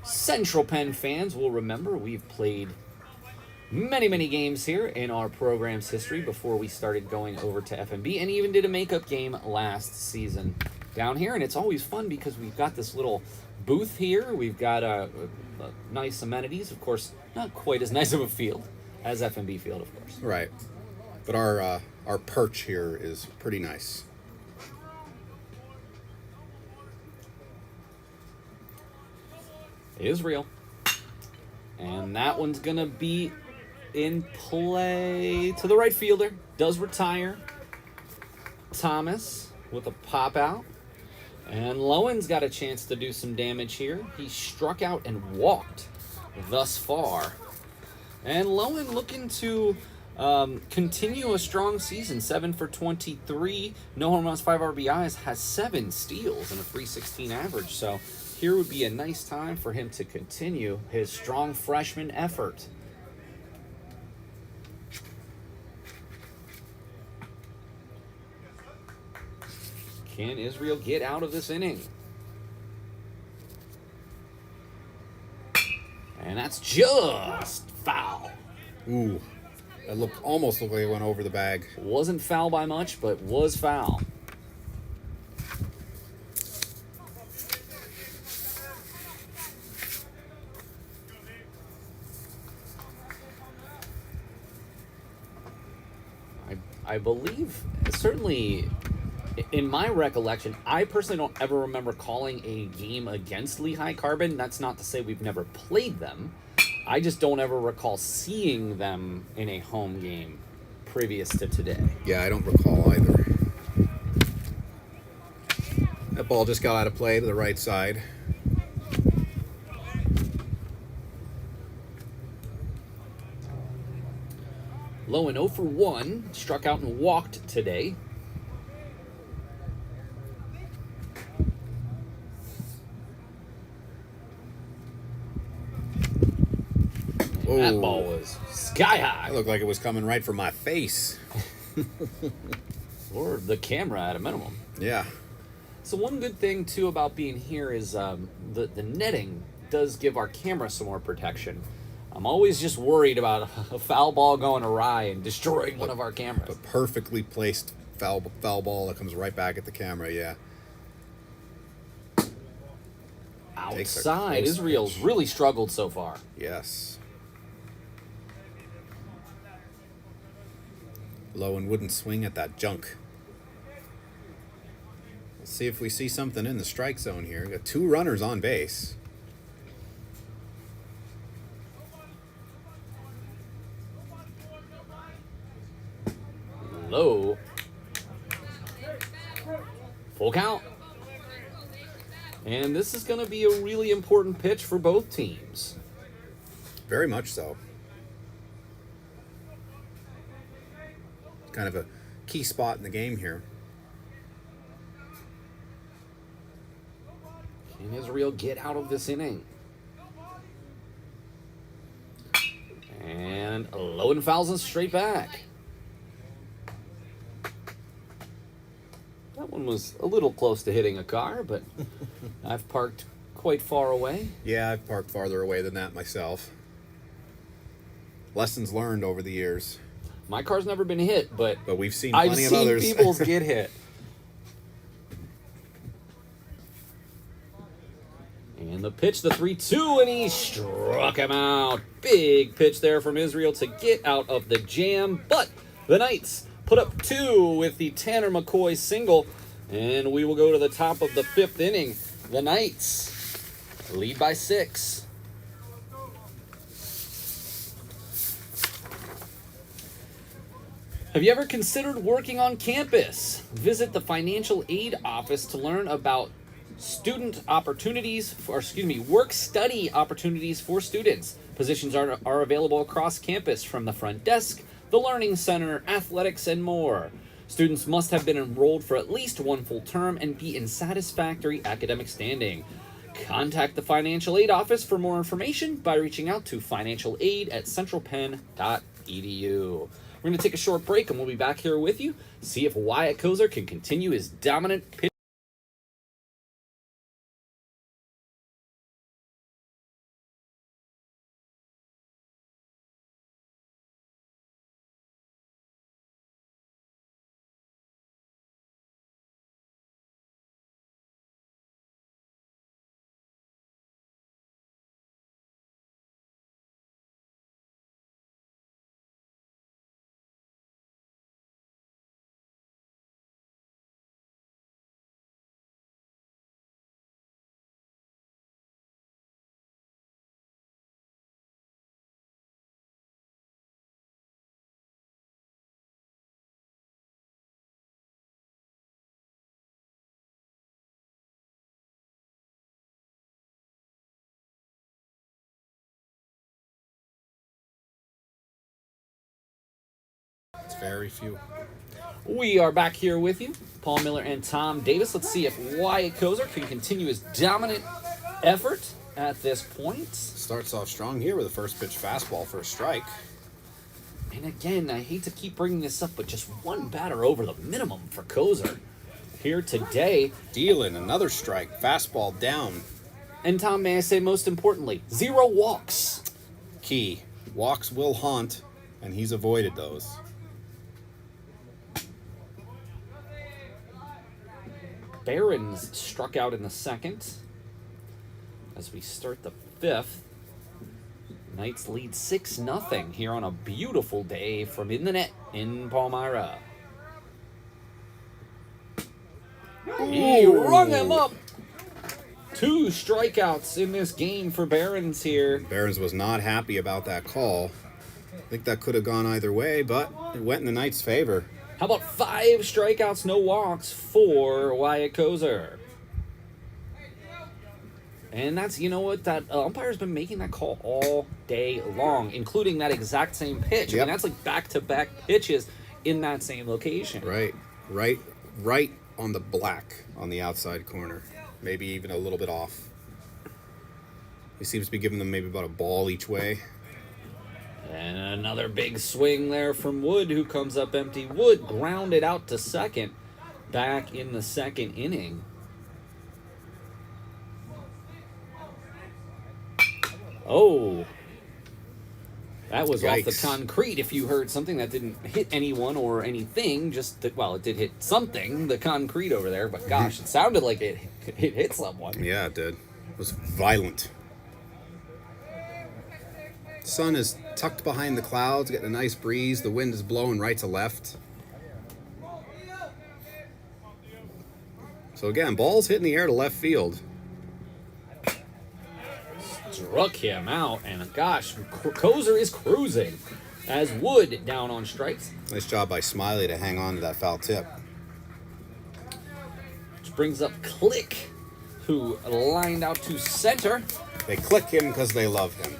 Central Penn fans will remember we've played many games here in our program's history before we started going over to FNB, and even did a makeup game last season down here. And it's always fun because we've got this little booth here. We've got nice amenities. Of course, not quite as nice of a field as FNB Field, of course. Right. But our perch here is pretty nice. Israel. And that one's going to be in play to the right fielder. Does retire. Thomas with a pop out. And Lowen's got a chance to do some damage here. He struck out and walked thus far. And Lowen looking to continue a strong season. 7 for 23. No home runs, 5 RBIs. Has 7 steals and a .316 average. So here would be a nice time for him to continue his strong freshman effort. Can Israel get out of this inning? And that's just foul. Ooh, that almost looked like it went over the bag. Wasn't foul by much, but was foul. I believe, certainly in my recollection, I personally don't ever remember calling a game against Lehigh Carbon. That's not to say we've never played them. I just don't ever recall seeing them in a home game previous to today. Yeah, I don't recall either. That ball just got out of play to the right side. Lowen 0 for 1, struck out and walked today. That ball was sky high. It looked like it was coming right for my face. Or the camera at a minimum. Yeah. So one good thing, too, about being here is the netting does give our camera some more protection. I'm always just worried about a foul ball going awry and destroying one of our cameras. A perfectly placed foul ball that comes right back at the camera, yeah. Outside, Israel's really struggled so far. Yes. Lowen wouldn't swing at that junk. Let's see if we see something in the strike zone here. We got 2 runners on base. Low. Full count. And this is going to be a really important pitch for both teams. Very much so. Kind of a key spot in the game here. Can Israel get out of this inning? And Lowen fouls us straight back. That one was a little close to hitting a car, but I've parked quite far away. Yeah, I've parked farther away than that myself. Lessons learned over the years. My car's never been hit, but we've seen plenty of others. I've seen people's get hit. And the pitch, the 3-2, and he struck him out. Big pitch there from Israel to get out of the jam. But the Knights put up 2 with the Tanner McCoy single. And we will go to the top of the 5th inning. The Knights lead by 6. Have you ever considered working on campus? Visit the financial aid office to learn about work-study opportunities for students. Positions are available across campus from the front desk, the learning center, athletics, and more. Students must have been enrolled for at least 1 full term and be in satisfactory academic standing. Contact the financial aid office for more information by reaching out to financialaid@centralpenn.edu. We're going to take a short break, and we'll be back here with you, see if Wyatt Koser can continue his dominant pitch. It's very few. We are back here with you, Paul Miller and Tom Davis. Let's see if Wyatt Koser can continue his dominant effort at this point. Starts off strong here with a first pitch fastball for a strike. And again, I hate to keep bringing this up, but just one batter over the minimum for Koser here today. Dealing another strike, fastball down. And Tom, may I say most importantly, 0 walks. Key. Walks will haunt, and he's avoided those. Barons struck out in the 2nd. As we start the 5th, Knights lead 6-0 here on a beautiful day from in the net in Palmyra. He rung him up. 2 strikeouts in this game for Barons here. Barons was not happy about that call. I think that could have gone either way, but it went in the Knights' favor. How about 5 strikeouts, no walks for Wyatt Koser? And that's, you know what, that umpire's been making that call all day long, including that exact same pitch. Yep. I mean, that's like back-to-back pitches in that same location. Right on the black on the outside corner. Maybe even a little bit off. He seems to be giving them maybe about a ball each way. And another big swing there from Wood, who comes up empty. Wood grounded out to second back in the 2nd inning. Oh, that was Yikes. off the concrete. If you heard something that didn't hit anyone or anything, well, it did hit something, the concrete over there, but gosh, it sounded like it hit someone. Yeah, it did. It was violent. Sun is tucked behind the clouds, getting a nice breeze. The wind is blowing right to left. So again, ball's hitting the air to left field. Struck him out, and gosh, Koser is cruising as Wood down on strikes. Nice job by Smiley to hang on to that foul tip. Which brings up Click, who lined out to center. They click him because they love him.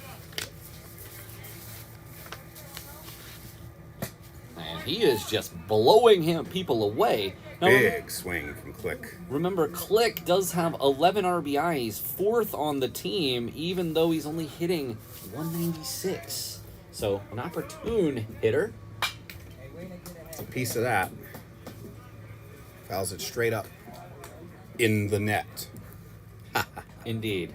And he is just blowing people away. Now, Big swing from Click. remember, Click does have 11 RBIs, 4th on the team, even though he's only hitting 196. So, an opportune hitter. A piece of that. Fouls it straight up in the net. Indeed.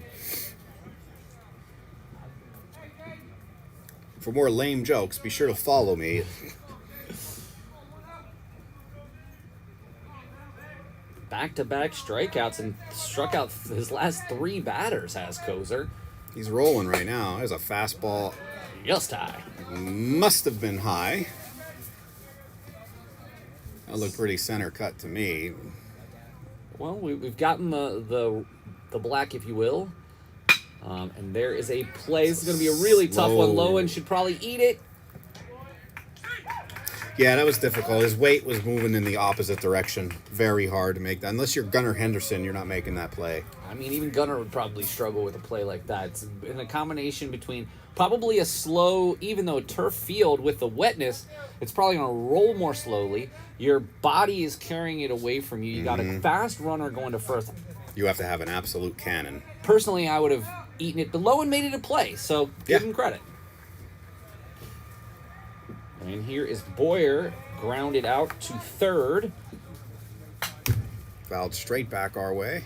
For more lame jokes, be sure to follow me. Back-to-back strikeouts and struck out his last 3 batters, has Koser. He's rolling right now. There's a fastball. Just high. Must have been high. That looked pretty center cut to me. Well, we've gotten the black, if you will. And there is a play. This is going to be a really tough one. Lowen should probably eat it. Yeah, that was difficult. His weight was moving in the opposite direction. Very hard to make that. Unless you're Gunnar Henderson, you're not making that play. I mean, even Gunnar would probably struggle with a play like that. It's in a combination between probably a slow, even though turf field with the wetness, it's probably going to roll more slowly. Your body is carrying it away from you. You got a fast runner going to first. You have to have an absolute cannon. Personally, I would have eaten it, but Lowen made it a play, so give him credit. And here is Boyer, grounded out to third. Fouled straight back our way.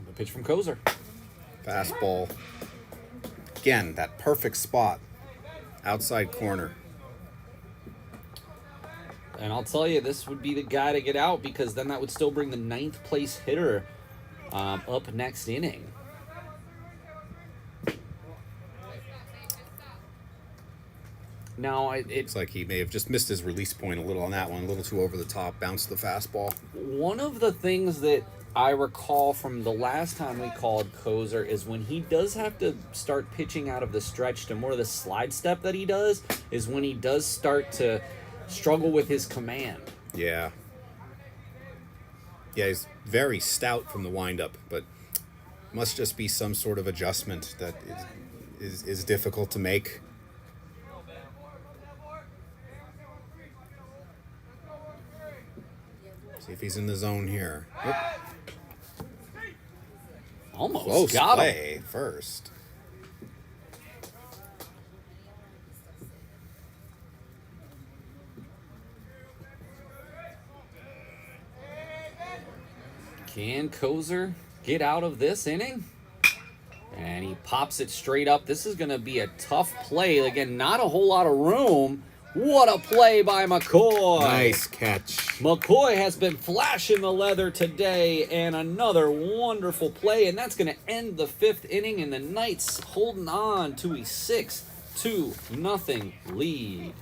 The pitch from Koser. Fastball. Again, that perfect spot. Outside corner. And I'll tell you, this would be the guy to get out because then that would still bring the 9th place hitter up next inning. Now, it's like he may have just missed his release point a little on that one. A little too over the top. Bounced the fastball. One of the things that I recall from the last time we called Koser is when he does have to start pitching out of the stretch to more of the slide step that he does is when he does start to struggle with his command. Yeah. Yeah, he's very stout from the windup, but must just be some sort of adjustment that is difficult to make. See if he's in the zone here. Yep. Almost close got play him. First. Can Koser get out of this inning? And he pops it straight up. This is going to be a tough play. Again, not a whole lot of room. What a play by McCoy. Nice catch. McCoy has been flashing the leather today, and another wonderful play, and that's going to end the 5th inning, and the Knights holding on to a 6-0 lead.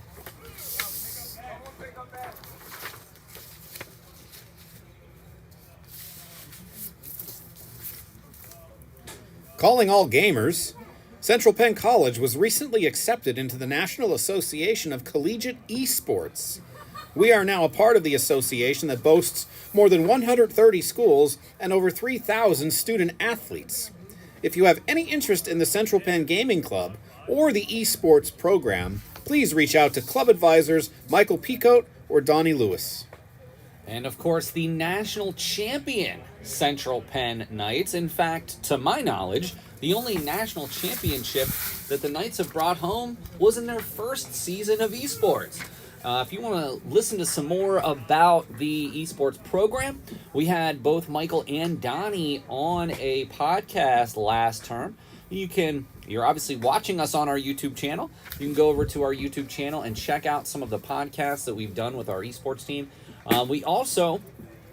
Calling all gamers, Central Penn College was recently accepted into the National Association of Collegiate Esports. We are now a part of the association that boasts more than 130 schools and over 3,000 student athletes. If you have any interest in the Central Penn Gaming Club or the esports program, please reach out to club advisors Michael Picote or Donnie Lewis. And, of course, the national champion Central Penn Knights. In fact, to my knowledge, the only national championship that the Knights have brought home was in their first season of esports. If you want to listen to some more about the esports program, we had both Michael and Donnie on a podcast last term. You're obviously watching us on our YouTube channel. You can go over to our YouTube channel and check out some of the podcasts that we've done with our esports team. We also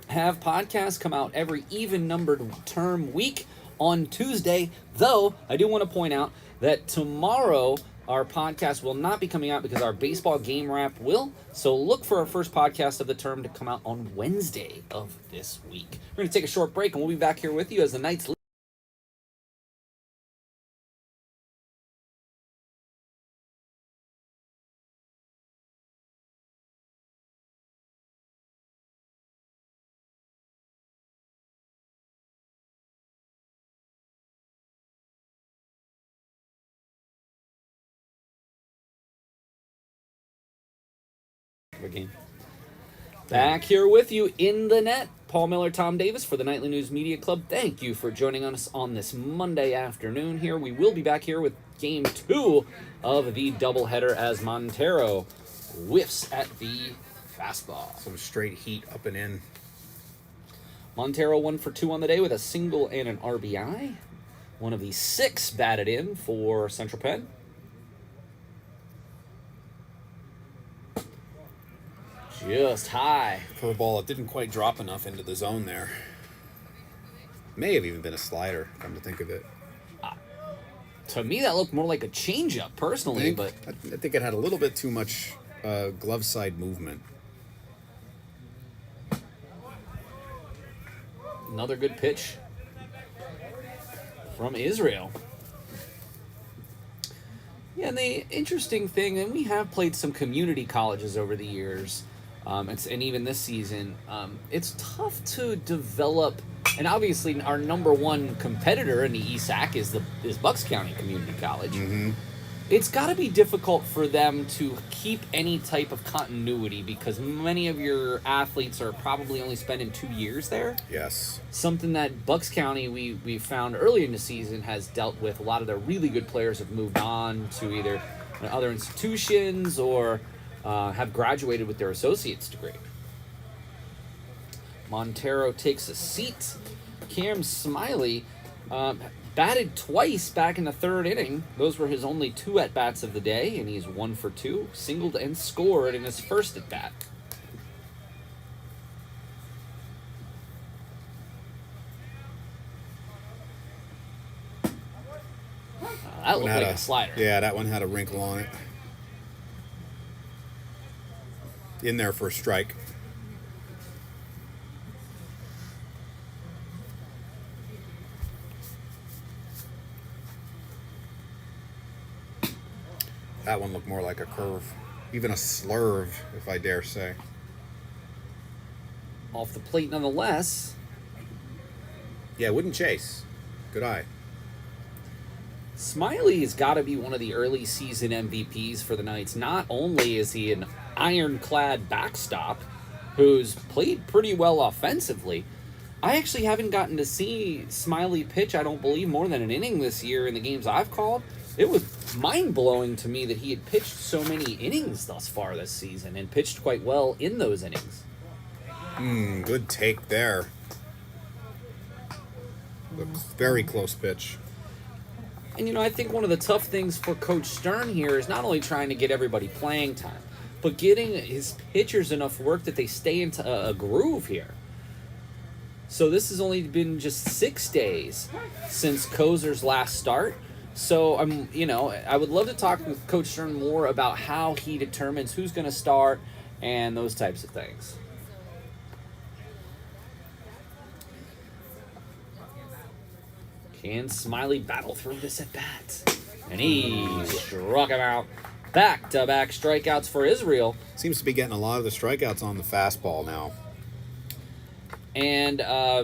have podcasts come out every even-numbered term week on Tuesday, though I do want to point out that tomorrow our podcast will not be coming out because our baseball game wrap will. So look for our first podcast of the term to come out on Wednesday of this week. We're going to take a short break, and we'll be back here with you as the Knights. Game. Back here with you in the net, Paul Miller, Tom Davis for the Nightly News Media Club. Thank you for joining us on this Monday afternoon here. We will be back here with Game 2 of the doubleheader as Montero whiffs at the fastball. Some straight heat up and in. Montero 1 for 2 on the day with a single and an RBI. One of the 6 batted in for Central Penn. Just high. Curveball, it didn't quite drop enough into the zone there. May have even been a slider, come to think of it. To me, that looked more like a changeup, personally. But I think it had a little bit too much glove side movement. Another good pitch from Israel. Yeah, and the interesting thing, and we have played some community colleges over the years, and even this season, it's tough to develop. And obviously, our number one competitor in the ESAC is Bucks County Community College. Mm-hmm. It's got to be difficult for them to keep any type of continuity because many of your athletes are probably only spending 2 years there. Yes. Something that Bucks County, we found early in the season, has dealt with. A lot of their really good players have moved on to either other institutions or have graduated with their associate's degree. Montero takes a seat. Cam Smiley batted twice back in the third inning. Those were his only 2 at-bats of the day, and he's 1 for 2. Singled and scored in his first at-bat. That looked like a slider. Yeah, that one had a wrinkle on it. In there for a strike. That one looked more like a curve. Even a slurve, if I dare say. Off the plate nonetheless. Yeah, wouldn't chase. Good eye. Smiley has got to be one of the early season MVPs for the Knights. Not only is he an ironclad backstop who's played pretty well offensively, I actually haven't gotten to see Smiley pitch, I don't believe, more than an inning this year in the games I've called. It was mind-blowing to me that he had pitched so many innings thus far this season and pitched quite well in those innings. Good take there. Very close pitch. And, I think one of the tough things for Coach Stern here is not only trying to get everybody playing time, but getting his pitchers enough work that they stay into a groove here. So this has only been just 6 days since Koser's last start. So I would love to talk with Coach Stern more about how he determines who's going to start and those types of things. Can Smiley battle through this at bat? And he struck him out. Back-to-back strikeouts for Israel. Seems to be getting a lot of the strikeouts on the fastball now. And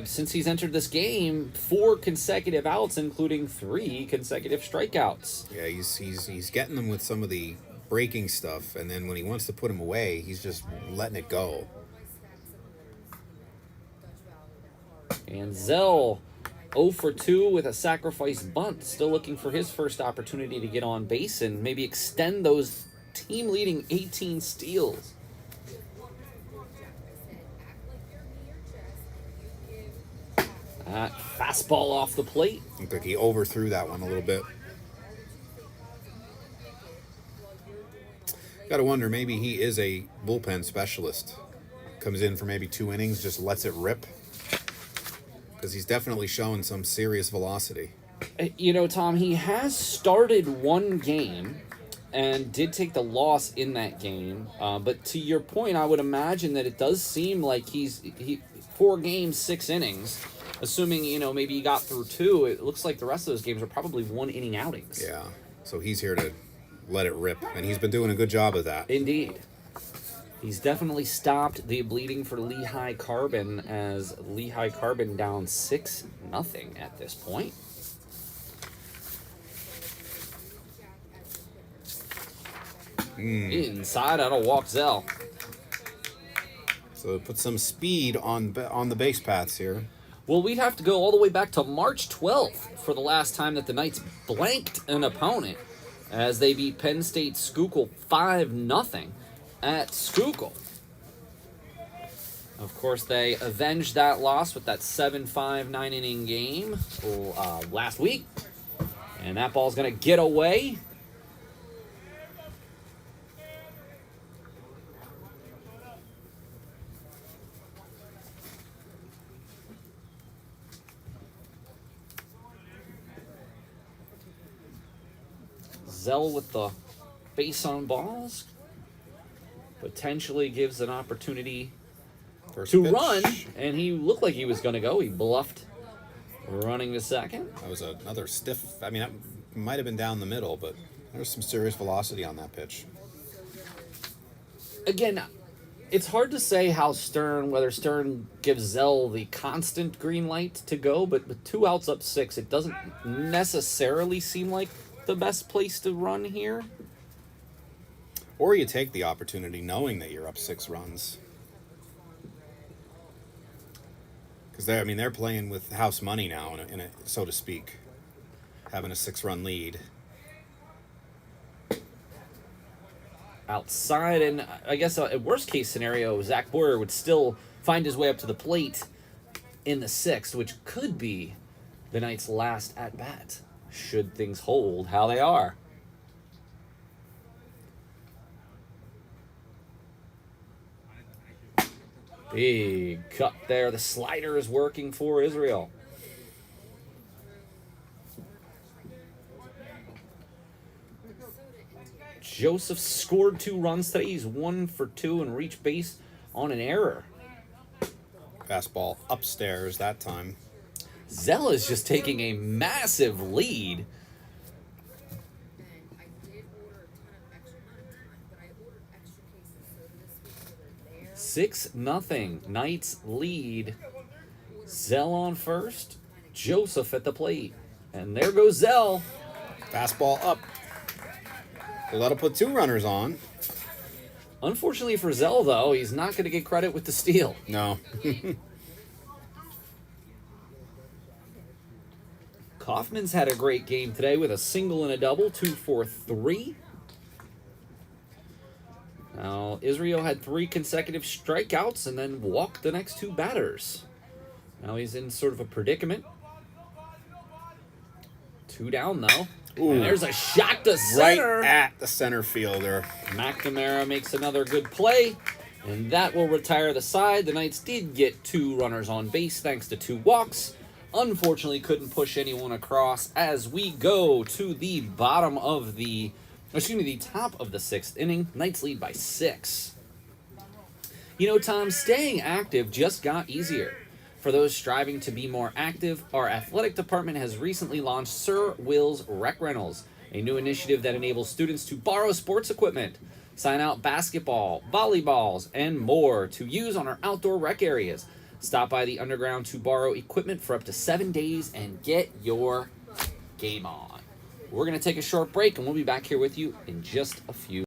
since he's entered this game, 4 consecutive outs, including 3 consecutive strikeouts. Yeah, he's getting them with some of the breaking stuff, and then when he wants to put him away, he's just letting it go. And Zell 0 for 2 with a sacrifice bunt. Still looking for his first opportunity to get on base and maybe extend those team-leading 18 steals. Fastball off the plate. Looked like he overthrew that one a little bit. Got to wonder, maybe he is a bullpen specialist. Comes in for maybe 2 innings, just lets it rip. Because he's definitely showing some serious velocity. Tom, he has started 1 game and did take the loss in that game. But to your point, I would imagine that it does seem like he 4 games, 6 innings. Assuming, maybe he got through 2, it looks like the rest of those games are probably 1-inning outings. Yeah, so he's here to let it rip, and he's been doing a good job of that. Indeed. He's definitely stopped the bleeding for Lehigh Carbon as Lehigh Carbon down 6-0 at this point. Inside, out of walk Zell. So put some speed on the base paths here. Well, we'd have to go all the way back to March 12th for the last time that the Knights blanked an opponent as they beat Penn State Schuylkill 5-0 at Schuylkill. Of course, they avenged that loss with that 7-5 9-inning game last week. And that ball's going to get away. Zell with the base on balls. Potentially gives an opportunity to run, and he looked like he was going to go. He bluffed running to second. That was another stiff, I mean, that might have been down the middle, but there's some serious velocity on that pitch. Again, it's hard to say whether Stern gives Zell the constant green light to go, but with 2 outs up 6, it doesn't necessarily seem like the best place to run here. Or you take the opportunity knowing that you're up 6 runs. Because they're playing with house money now, so to speak, having a 6-run lead. Outside, and I guess a worst case scenario, Zach Boyer would still find his way up to the plate in the 6th, which could be the Knights' last at bat, should things hold how they are. Big cut there. The slider is working for Israel. Joseph scored 2 runs today. He's 1 for 2 and reached base on an error. Fastball upstairs that time. Zell is just taking a massive lead. 6-0. Knights lead. Zell on first. Joseph at the plate. And there goes Zell. Fastball up. So that'll put 2 runners on. Unfortunately for Zell, though, he's not going to get credit with the steal. No. Kaufman's had a great game today with a single and a double, 2 for 3. Now, Israel had 3 consecutive strikeouts and then walked the next 2 batters. Now he's in sort of a predicament. 2 down, though. Ooh. And there's a shot to center. Right at the center fielder. McNamara makes another good play, and that will retire the side. The Knights did get 2 runners on base thanks to 2 walks. Unfortunately, couldn't push anyone across as we go to the top of the 6th inning. Knights lead by 6. You know, Tom, staying active just got easier. For those striving to be more active, our athletic department has recently launched Sir Will's Rec Rentals, a new initiative that enables students to borrow sports equipment, sign out basketball, volleyballs, and more to use on our outdoor rec areas. Stop by the Underground to borrow equipment for up to 7 days and get your game on. We're going to take a short break, and we'll be back here with you in just a few.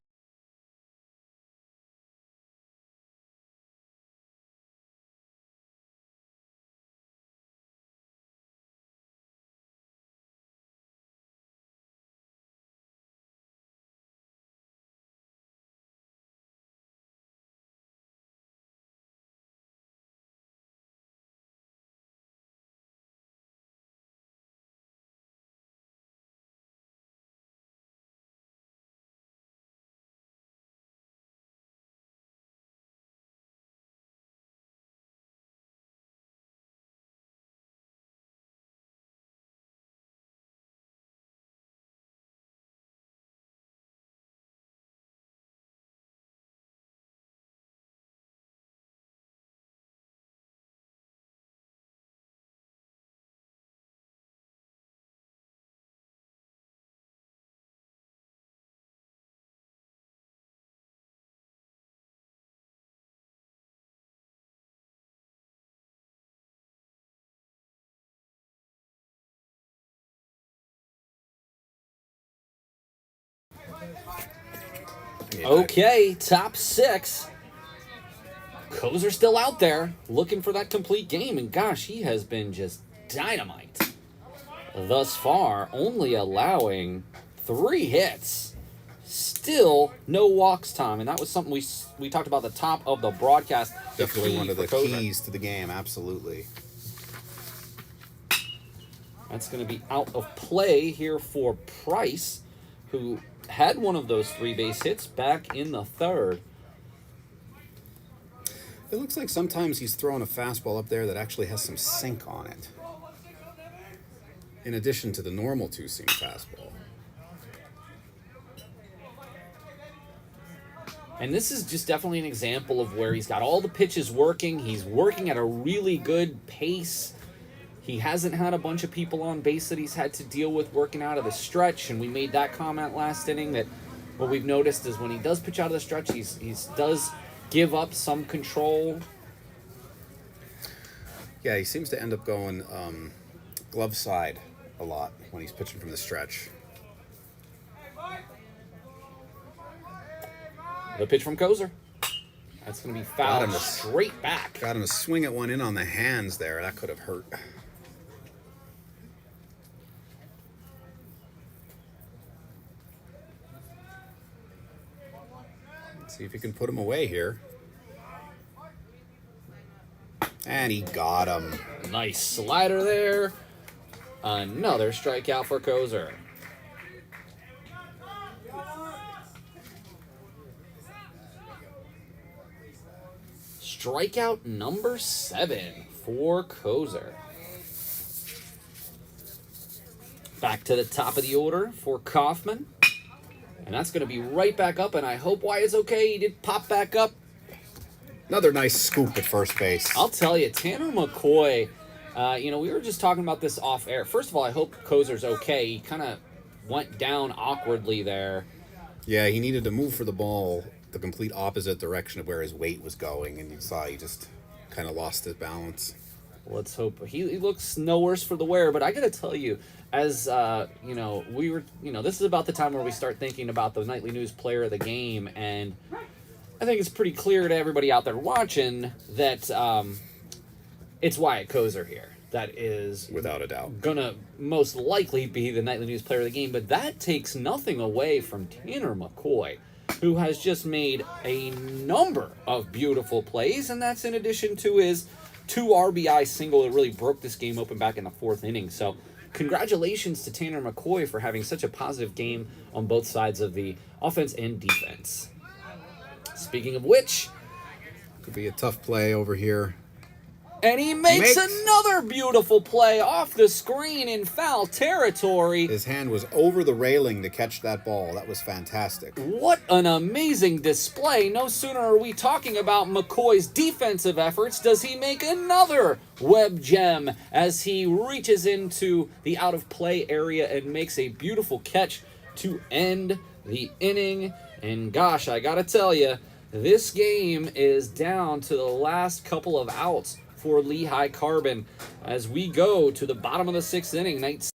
Okay, top 6. Koser still out there looking for that complete game, and gosh, he has been just dynamite thus far, only allowing 3 hits. Still no walks, Tom, and that was something we talked about at the top of the broadcast. Definitely one of the keys to the game, absolutely. That's going to be out of play here for Price, who had one of those 3 base hits back in the 3rd. It looks like sometimes he's throwing a fastball up there that actually has some sink on it, in addition to the normal 2-seam fastball. And this is just definitely an example of where he's got all the pitches working. He's working at a really good pace. He hasn't had a bunch of people on base that he's had to deal with working out of the stretch, and we made that comment last inning that what we've noticed is when he does pitch out of the stretch, he does give up some control. Yeah, he seems to end up going glove side a lot when he's pitching from the stretch. The pitch from Koser. That's going to be fouled straight back. Got him to swing at one in on the hands there. That could have hurt. Let's see if he can put him away here. And he got him. Nice slider there. Another strikeout for Koser. Strikeout number 7 for Koser. Back to the top of the order for Kaufman. And that's going to be right back up, and I hope Wyatt's okay. He did pop back up. Another nice scoop at first base. I'll tell you, Tanner McCoy, we were just talking about this off air. First of all, I hope Koser's okay. He kind of went down awkwardly there. Yeah, he needed to move for the ball the complete opposite direction of where his weight was going, and you saw he just kind of lost his balance. Let's hope he looks no worse for the wear. But I got to tell you, as we were, this is about the time where we start thinking about the nightly news player of the game, and I think it's pretty clear to everybody out there watching that it's Wyatt Koser here. That is, without a doubt, gonna most likely be the nightly news player of the game. But that takes nothing away from Tanner McCoy, who has just made a number of beautiful plays, and that's in addition to his 2 RBI single that really broke this game open back in the 4th inning. So congratulations to Tanner McCoy for having such a positive game on both sides of the offense and defense. Speaking of which, could be a tough play over here. And he makes another beautiful play off the screen in foul territory. His hand was over the railing to catch that ball. That was fantastic. What an amazing display. No sooner are we talking about McCoy's defensive efforts does he make another web gem as he reaches into the out-of-play area and makes a beautiful catch to end the inning. And gosh, I gotta tell you, this game is down to the last couple of outs for Lehigh Carbon as we go to the bottom of the 6th inning. Knights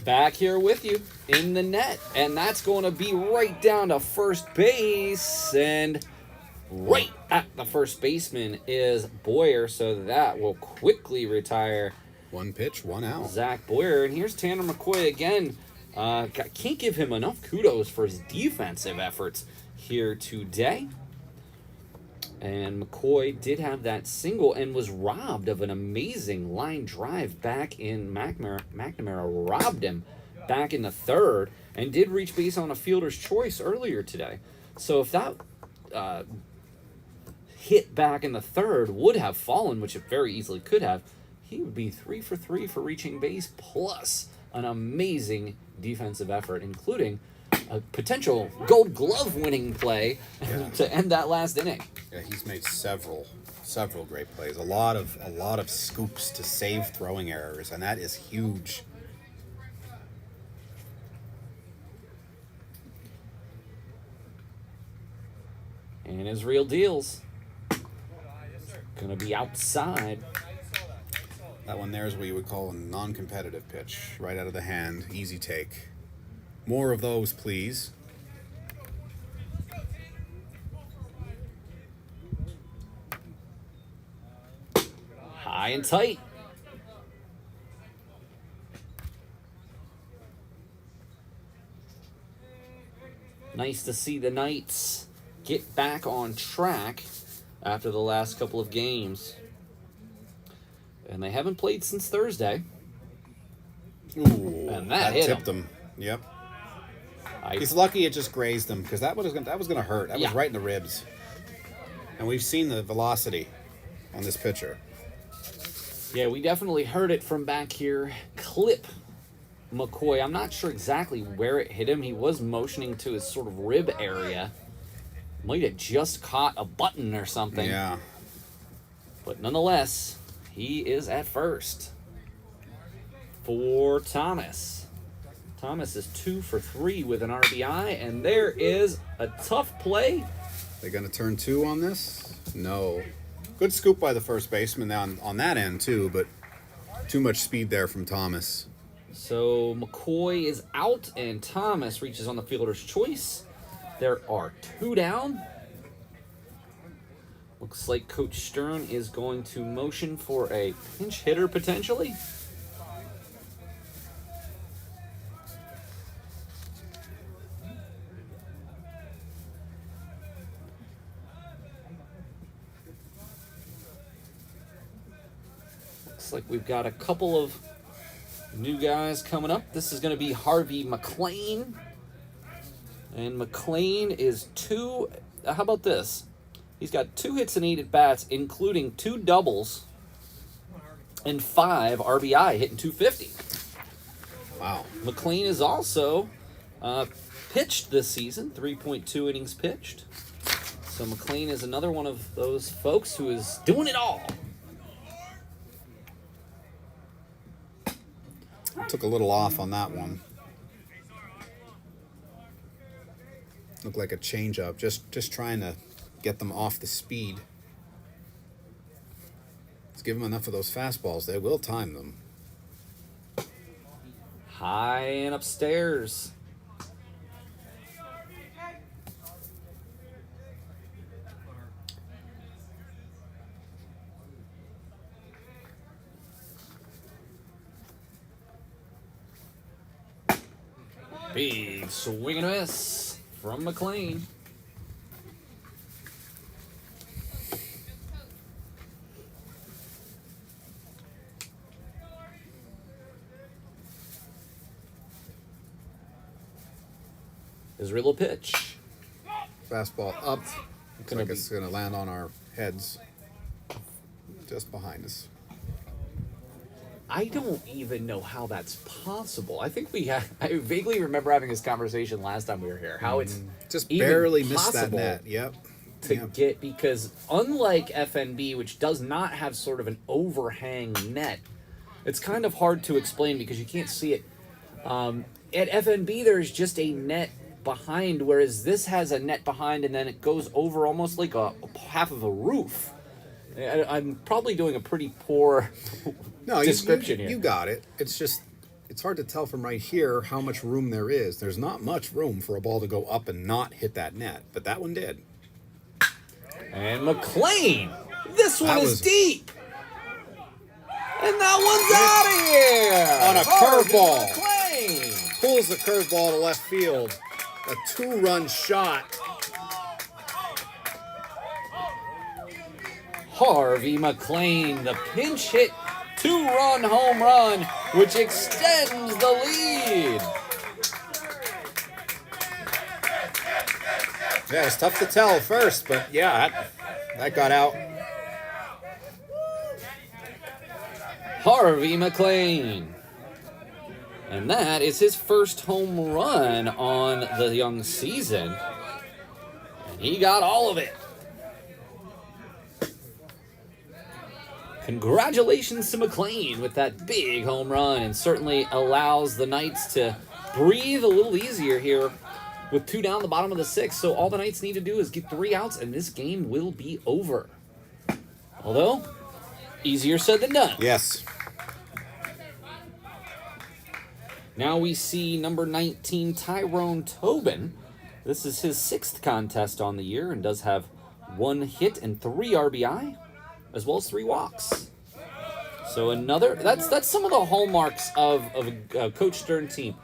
back here with you in the net, and that's going to be right down to first base, and right at the first baseman is Boyer, so that will quickly retire 1 pitch, 1 out. Zach Boyer. And here's Tanner McCoy again. Can't give him enough kudos for his defensive efforts here today. And McCoy did have that single and was robbed of an amazing line drive back in McNamara robbed him back in the 3rd and did reach base on a fielder's choice earlier today. So if that hit back in the 3rd would have fallen, which it very easily could have, he would be 3 for 3 for reaching base, plus an amazing defensive effort, including a potential Gold Glove winning play to end that last inning. Yeah, he's made several great plays. A lot of scoops to save throwing errors, and that is huge. And his real deal's gonna be outside. That one there is what you would call a non-competitive pitch, right out of the hand, easy take. More of those, please. High and tight. Nice to see the Knights get back on track after the last couple of games. And they haven't played since Thursday. Ooh, and that hit tipped him. Yep. He's lucky it just grazed him, because that was gonna hurt. That was right in the ribs. And we've seen the velocity on this pitcher. Yeah, we definitely heard it from back here. Clip McCoy. I'm not sure exactly where it hit him. He was motioning to his sort of rib area. Might have just caught a button or something. Yeah. But nonetheless, he is at first for Thomas. Thomas is 2 for 3 with an RBI, and there is a tough play. They going to turn 2 on this? No. Good scoop by the first baseman on that end, too, but too much speed there from Thomas. So McCoy is out, and Thomas reaches on the fielder's choice. There are 2 down. Looks like Coach Stern is going to motion for a pinch hitter, potentially. Looks like we've got a couple of new guys coming up. This is going to be Harvey McLean. And McLean is 2. How about this? He's got 2 hits and 8 at-bats, including 2 doubles and 5 RBI, hitting 250. Wow. McLean is also pitched this season, 3.2 innings pitched. So McLean is another one of those folks who is doing it all. Took a little off on that one. Looked like a changeup, just trying to get them off the speed. Let's give them enough of those fastballs. They will time them. High and upstairs. Big swing and a miss from McLean. Israel pitch. Fastball up. Looks like it's going to land on our heads. Just behind us. I don't even know how that's possible. I think I vaguely remember having this conversation last time we were here. How it's just barely missed that net. Yep. To get, because unlike FNB, which does not have sort of an overhang net, it's kind of hard to explain because you can't see it. At FNB, there's just a net behind, whereas this has a net behind and then it goes over almost like a half of a roof. I'm probably doing a pretty poor description here. You got it. It's just, it's hard to tell from right here how much room there is. There's not much room for a ball to go up and not hit that net, but that one did. And McLean, this one is deep. And that one's out of here. On a curveball. McLean Pulls the curveball to left field. A 2-run shot. Harvey McLean, the pinch hit 2-run home run, which extends the lead. Yeah, it's tough to tell at first, but yeah, that got out. Harvey McLean. And that is his first home run on the young season. And he got all of it. Congratulations to McLean with that big home run, and certainly allows the Knights to breathe a little easier here with 2 down the bottom of the 6th. So all the Knights need to do is get 3 outs, and this game will be over. Although, easier said than done. Yes. Now we see number 19, Tyrone Tobin. This is his 6th contest on the year and does have 1 hit and 3 RBI, as well as 3 walks. So another, that's some of the hallmarks of a Coach Stern team.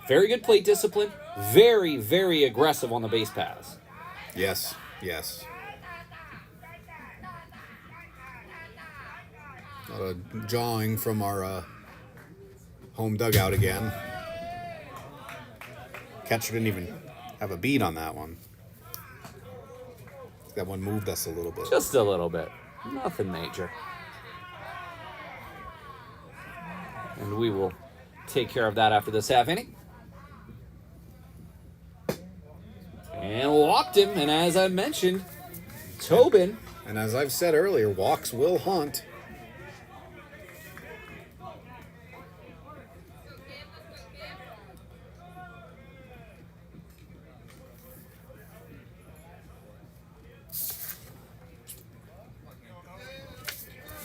Very good plate discipline, very, very aggressive on the base paths. Yes, yes. A lot of jawing from our home dugout again. Catcher didn't even have a beat on that one. That one moved us a little bit. Just a little bit. Nothing major. And we will take care of that after this half inning. And walked him, and as I mentioned, Tobin. And as I've said earlier, walks will haunt.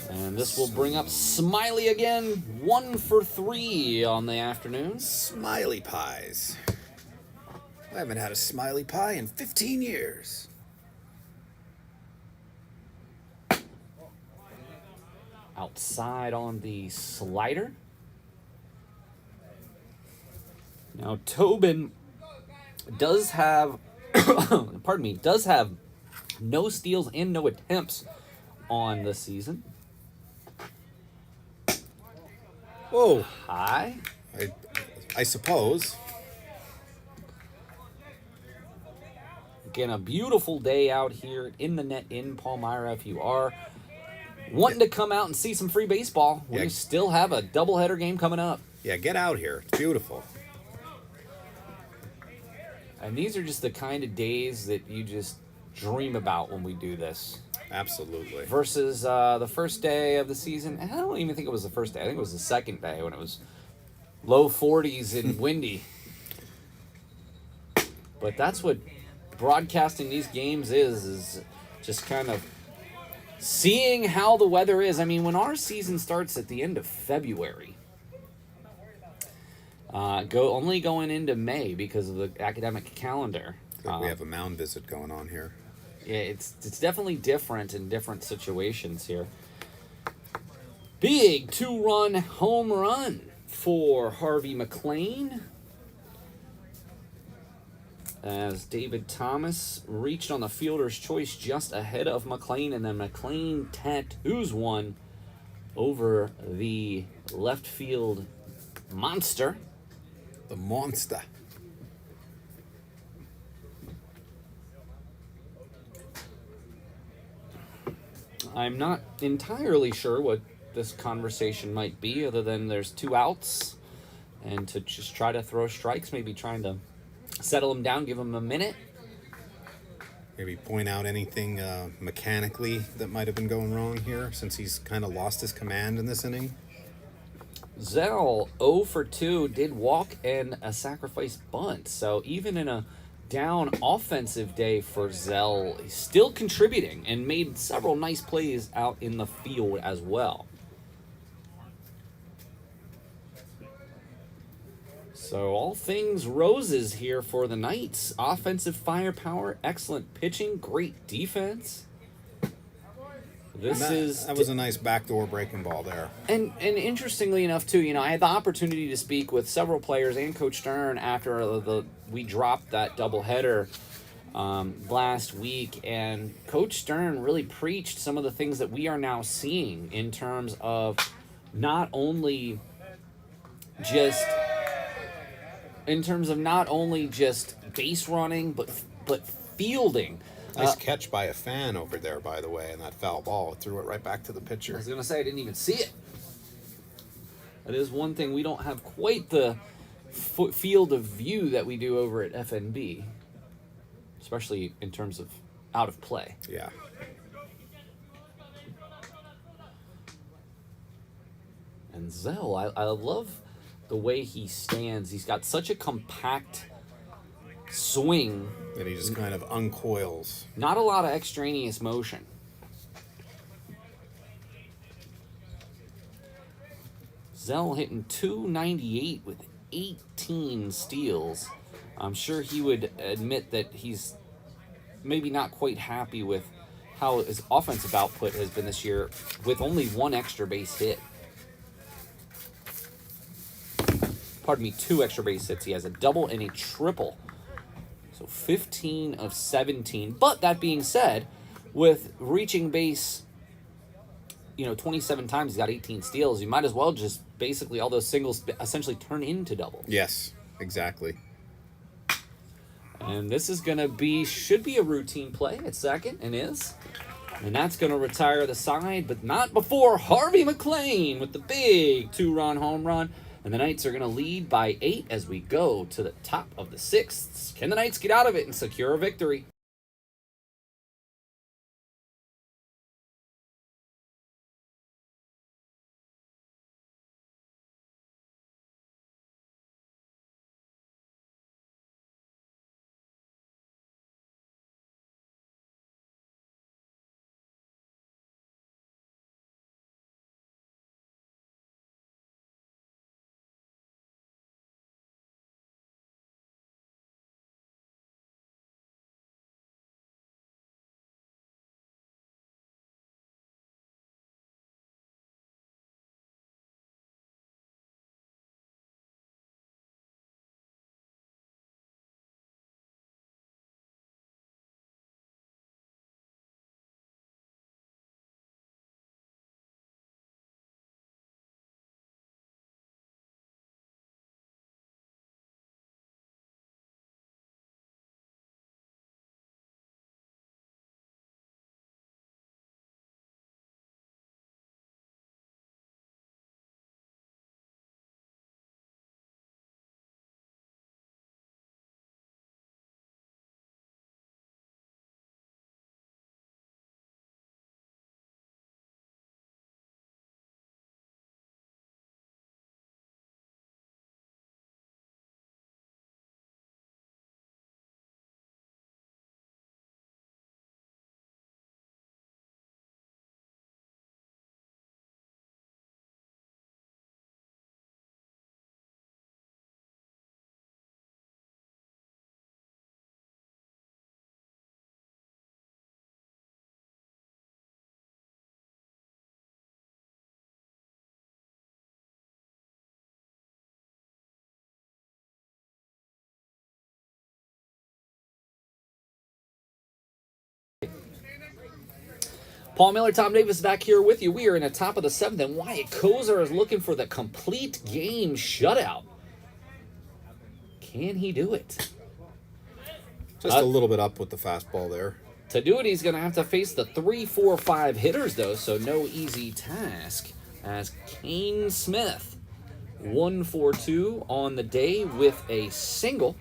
And this will bring up Smiley again. 1 for 3 on the afternoon. Smiley pies. I haven't had a smiley pie in 15 years. Outside on the slider. Now Tobin does have, pardon me, does have no steals and no attempts on the season. Whoa. High. I suppose. Again, a beautiful day out here in the net in Palmyra. If you are wanting to come out and see some free baseball, we still have a doubleheader game coming up. Yeah, get out here. It's beautiful. And these are just the kind of days that you just dream about when we do this. Absolutely. Versus the first day of the season. And I don't even think it was the first day. I think it was the second day when it was low 40s and windy. But that's what broadcasting these games is just kind of seeing how the weather is. I mean, when our season starts at the end of February, only going into May because of the academic calendar. We have a mound visit going on here. Yeah, it's definitely different in different situations here. Big 2-run home run for Harvey McLean, as David Thomas reached on the fielder's choice just ahead of McLean, and then McLean tattoos one over the left field monster. The monster. I'm not entirely sure what this conversation might be, other than there's 2 outs, and to just try to throw strikes, maybe trying to settle him down, give him a minute. Maybe point out anything mechanically that might have been going wrong here, since he's kind of lost his command in this inning. Zell, 0 for 2, did walk and a sacrifice bunt. So even in a down offensive day for Zell, he's still contributing and made several nice plays out in the field as well. So all things roses here for the Knights. Offensive firepower, excellent pitching, great defense. That was a nice backdoor breaking ball there. And interestingly enough, too, I had the opportunity to speak with several players and Coach Stern after we dropped that doubleheader last week, and Coach Stern really preached some of the things that we are now seeing in terms of not only just base running, but fielding. Nice catch by a fan over there, by the way, and that foul ball. Threw it right back to the pitcher. I was going to say, I didn't even see it. That is one thing. We don't have quite the field of view that we do over at FNB, especially in terms of out of play. Yeah. And Zell, I love the way he stands. He's got such a compact swing. And he just kind of uncoils. Not a lot of extraneous motion. Zell hitting .298 with 18 steals. I'm sure he would admit that he's maybe not quite happy with how his offensive output has been this year with only one extra base hit. Pardon me, 2 extra base hits. He has a double and a triple. So 15 of 17. But that being said, with reaching base, 27 times, he's got 18 steals. You might as well just basically all those singles essentially turn into doubles. Yes, exactly. And this is going to should be a routine play at second, and is. And that's going to retire the side, but not before Harvey McClain with the big 2-run home run. And the Knights are going to lead by 8 as we go to the top of the 6th. Can the Knights get out of it and secure a victory? Paul Miller, Tom Davis back here with you. We are in the top of the 7th, and Wyatt Koser is looking for the complete game shutout. Can he do it? Just a little bit up with the fastball there. To do it, he's going to have to face the 3-4-5 hitters, though, so no easy task. As Kane Smith, 1-for-2 on the day with a single.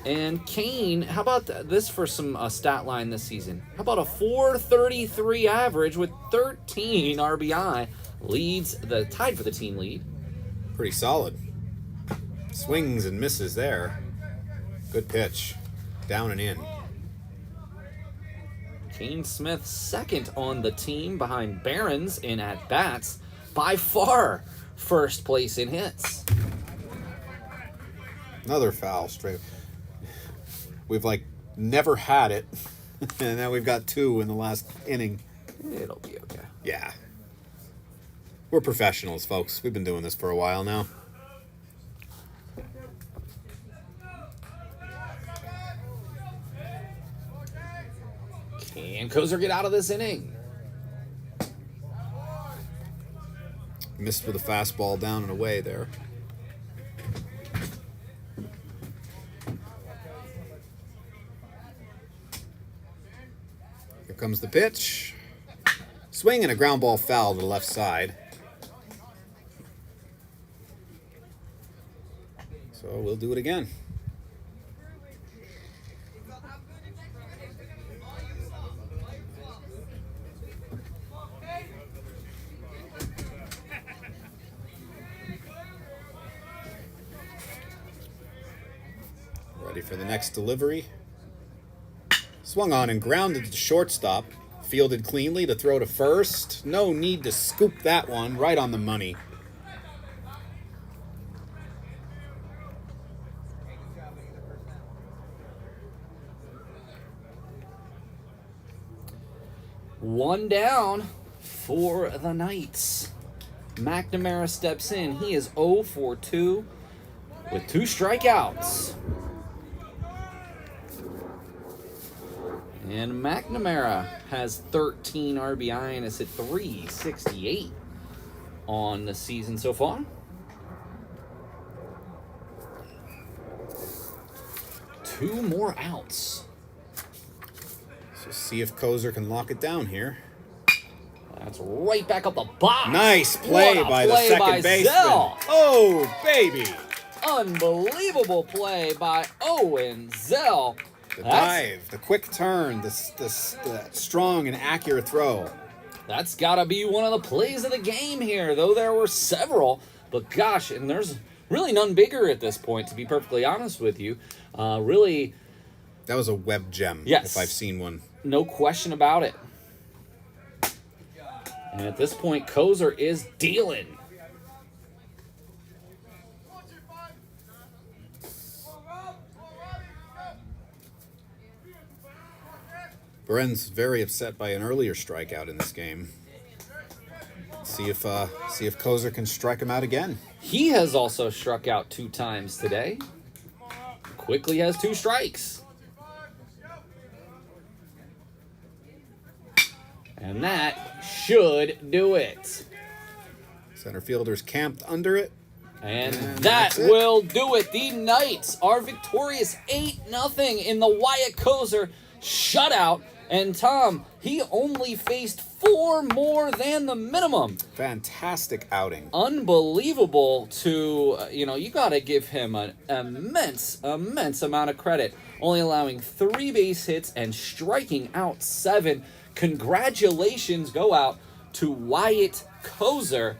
And Kane, how about this for some stat line this season? How about a .433 average with 13 RBI? Tied for the team lead. Pretty solid. Swings and misses there. Good pitch. Down and in. Kane Smith second on the team behind Barons in at-bats. By far, first place in hits. Another foul straight. We've never had it, and now we've got 2 in the last inning. It'll be okay. Yeah. We're professionals, folks. We've been doing this for a while now. Can Koser get out of this inning? Missed with a fastball down and away there. Here comes the pitch. Swing and a ground ball foul to the left side. So we'll do it again. Ready for the next delivery. Swung on and grounded to shortstop. Fielded cleanly to throw to first. No need to scoop that one. Right on the money. One down for the Knights. McNamara steps in. He is 0 for 2 with 2 strikeouts. And McNamara has 13 RBI and is at 368 on the season so far. Two more outs. So see if Koser can lock it down here. That's right back up the box. Nice play by the second baseman. Oh, baby. Unbelievable play by Owen Zell. The dive, the quick turn, the strong and accurate throw. That's got to be one of the plays of the game here, though there were several. But gosh, and there's really none bigger at this point, to be perfectly honest with you. Really. That was a web gem, yes, if I've seen one. No question about it. And at this point, Koser is dealing. Beren's very upset by an earlier strikeout in this game. See if Koser can strike him out again. He has also struck out 2 times today. Quickly has 2 strikes. And that should do it. Center fielder's camped under it. And that will do it. The Knights are victorious 8-0 in the Wyatt Koser shutout. And Tom, he only faced 4 more than the minimum. Fantastic outing. Unbelievable to, you got to give him an immense amount of credit. Only allowing 3 base hits and striking out 7. Congratulations go out to Wyatt Koser.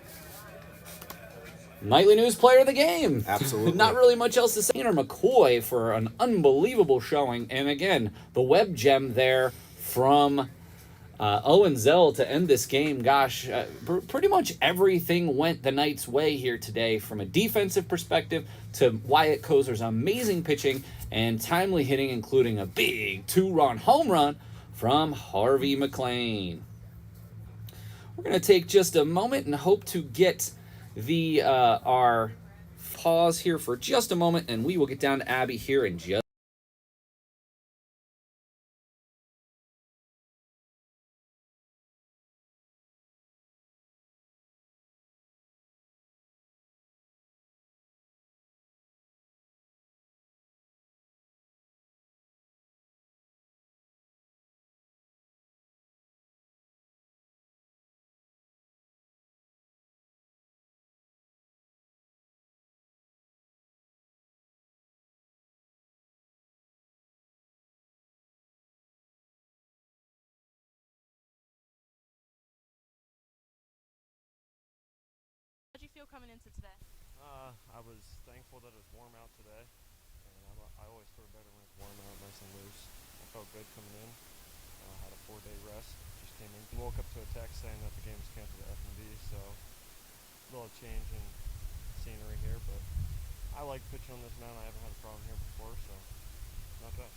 Nightly News Player of the Game. Absolutely. Not really much else to say. Tanner McCoy for an unbelievable showing. And again, the web gem there from Owen Zell to end this game. Gosh, pretty much everything went the Knights' way here today, from a defensive perspective to Wyatt Koser's amazing pitching and timely hitting, including a big 2-run home run from Harvey McLean. We're going to take just a moment and hope to get our pause here for just a moment, and we will get down to Abbee here in just. How'd you feel coming into today? I was thankful that it was warm out today, and I always throw better when it's warm out, nice and loose. I felt good coming in. Had a 4-day rest. Just came in. Woke up to a text saying that the game was canceled at F&B, so a little change in scenery here, but I like pitching on this mound. I haven't had a problem here before, so not bad.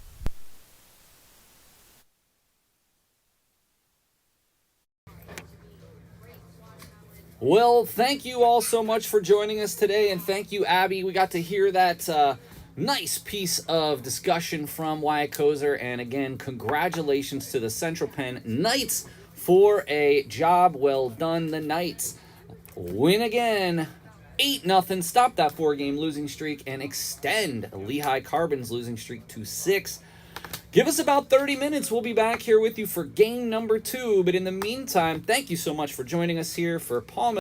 Well, thank you all so much for joining us today, and thank you, Abbee. We got to hear that nice piece of discussion from Wyatt Koser, and again, congratulations to the Central Penn Knights for a job well done. The Knights win again, 8-0, stop that 4-game losing streak, and extend Lehigh Carbon's losing streak to 6. Give us about 30 minutes. We'll be back here with you for game number 2. But in the meantime, thank you so much for joining us here for Paul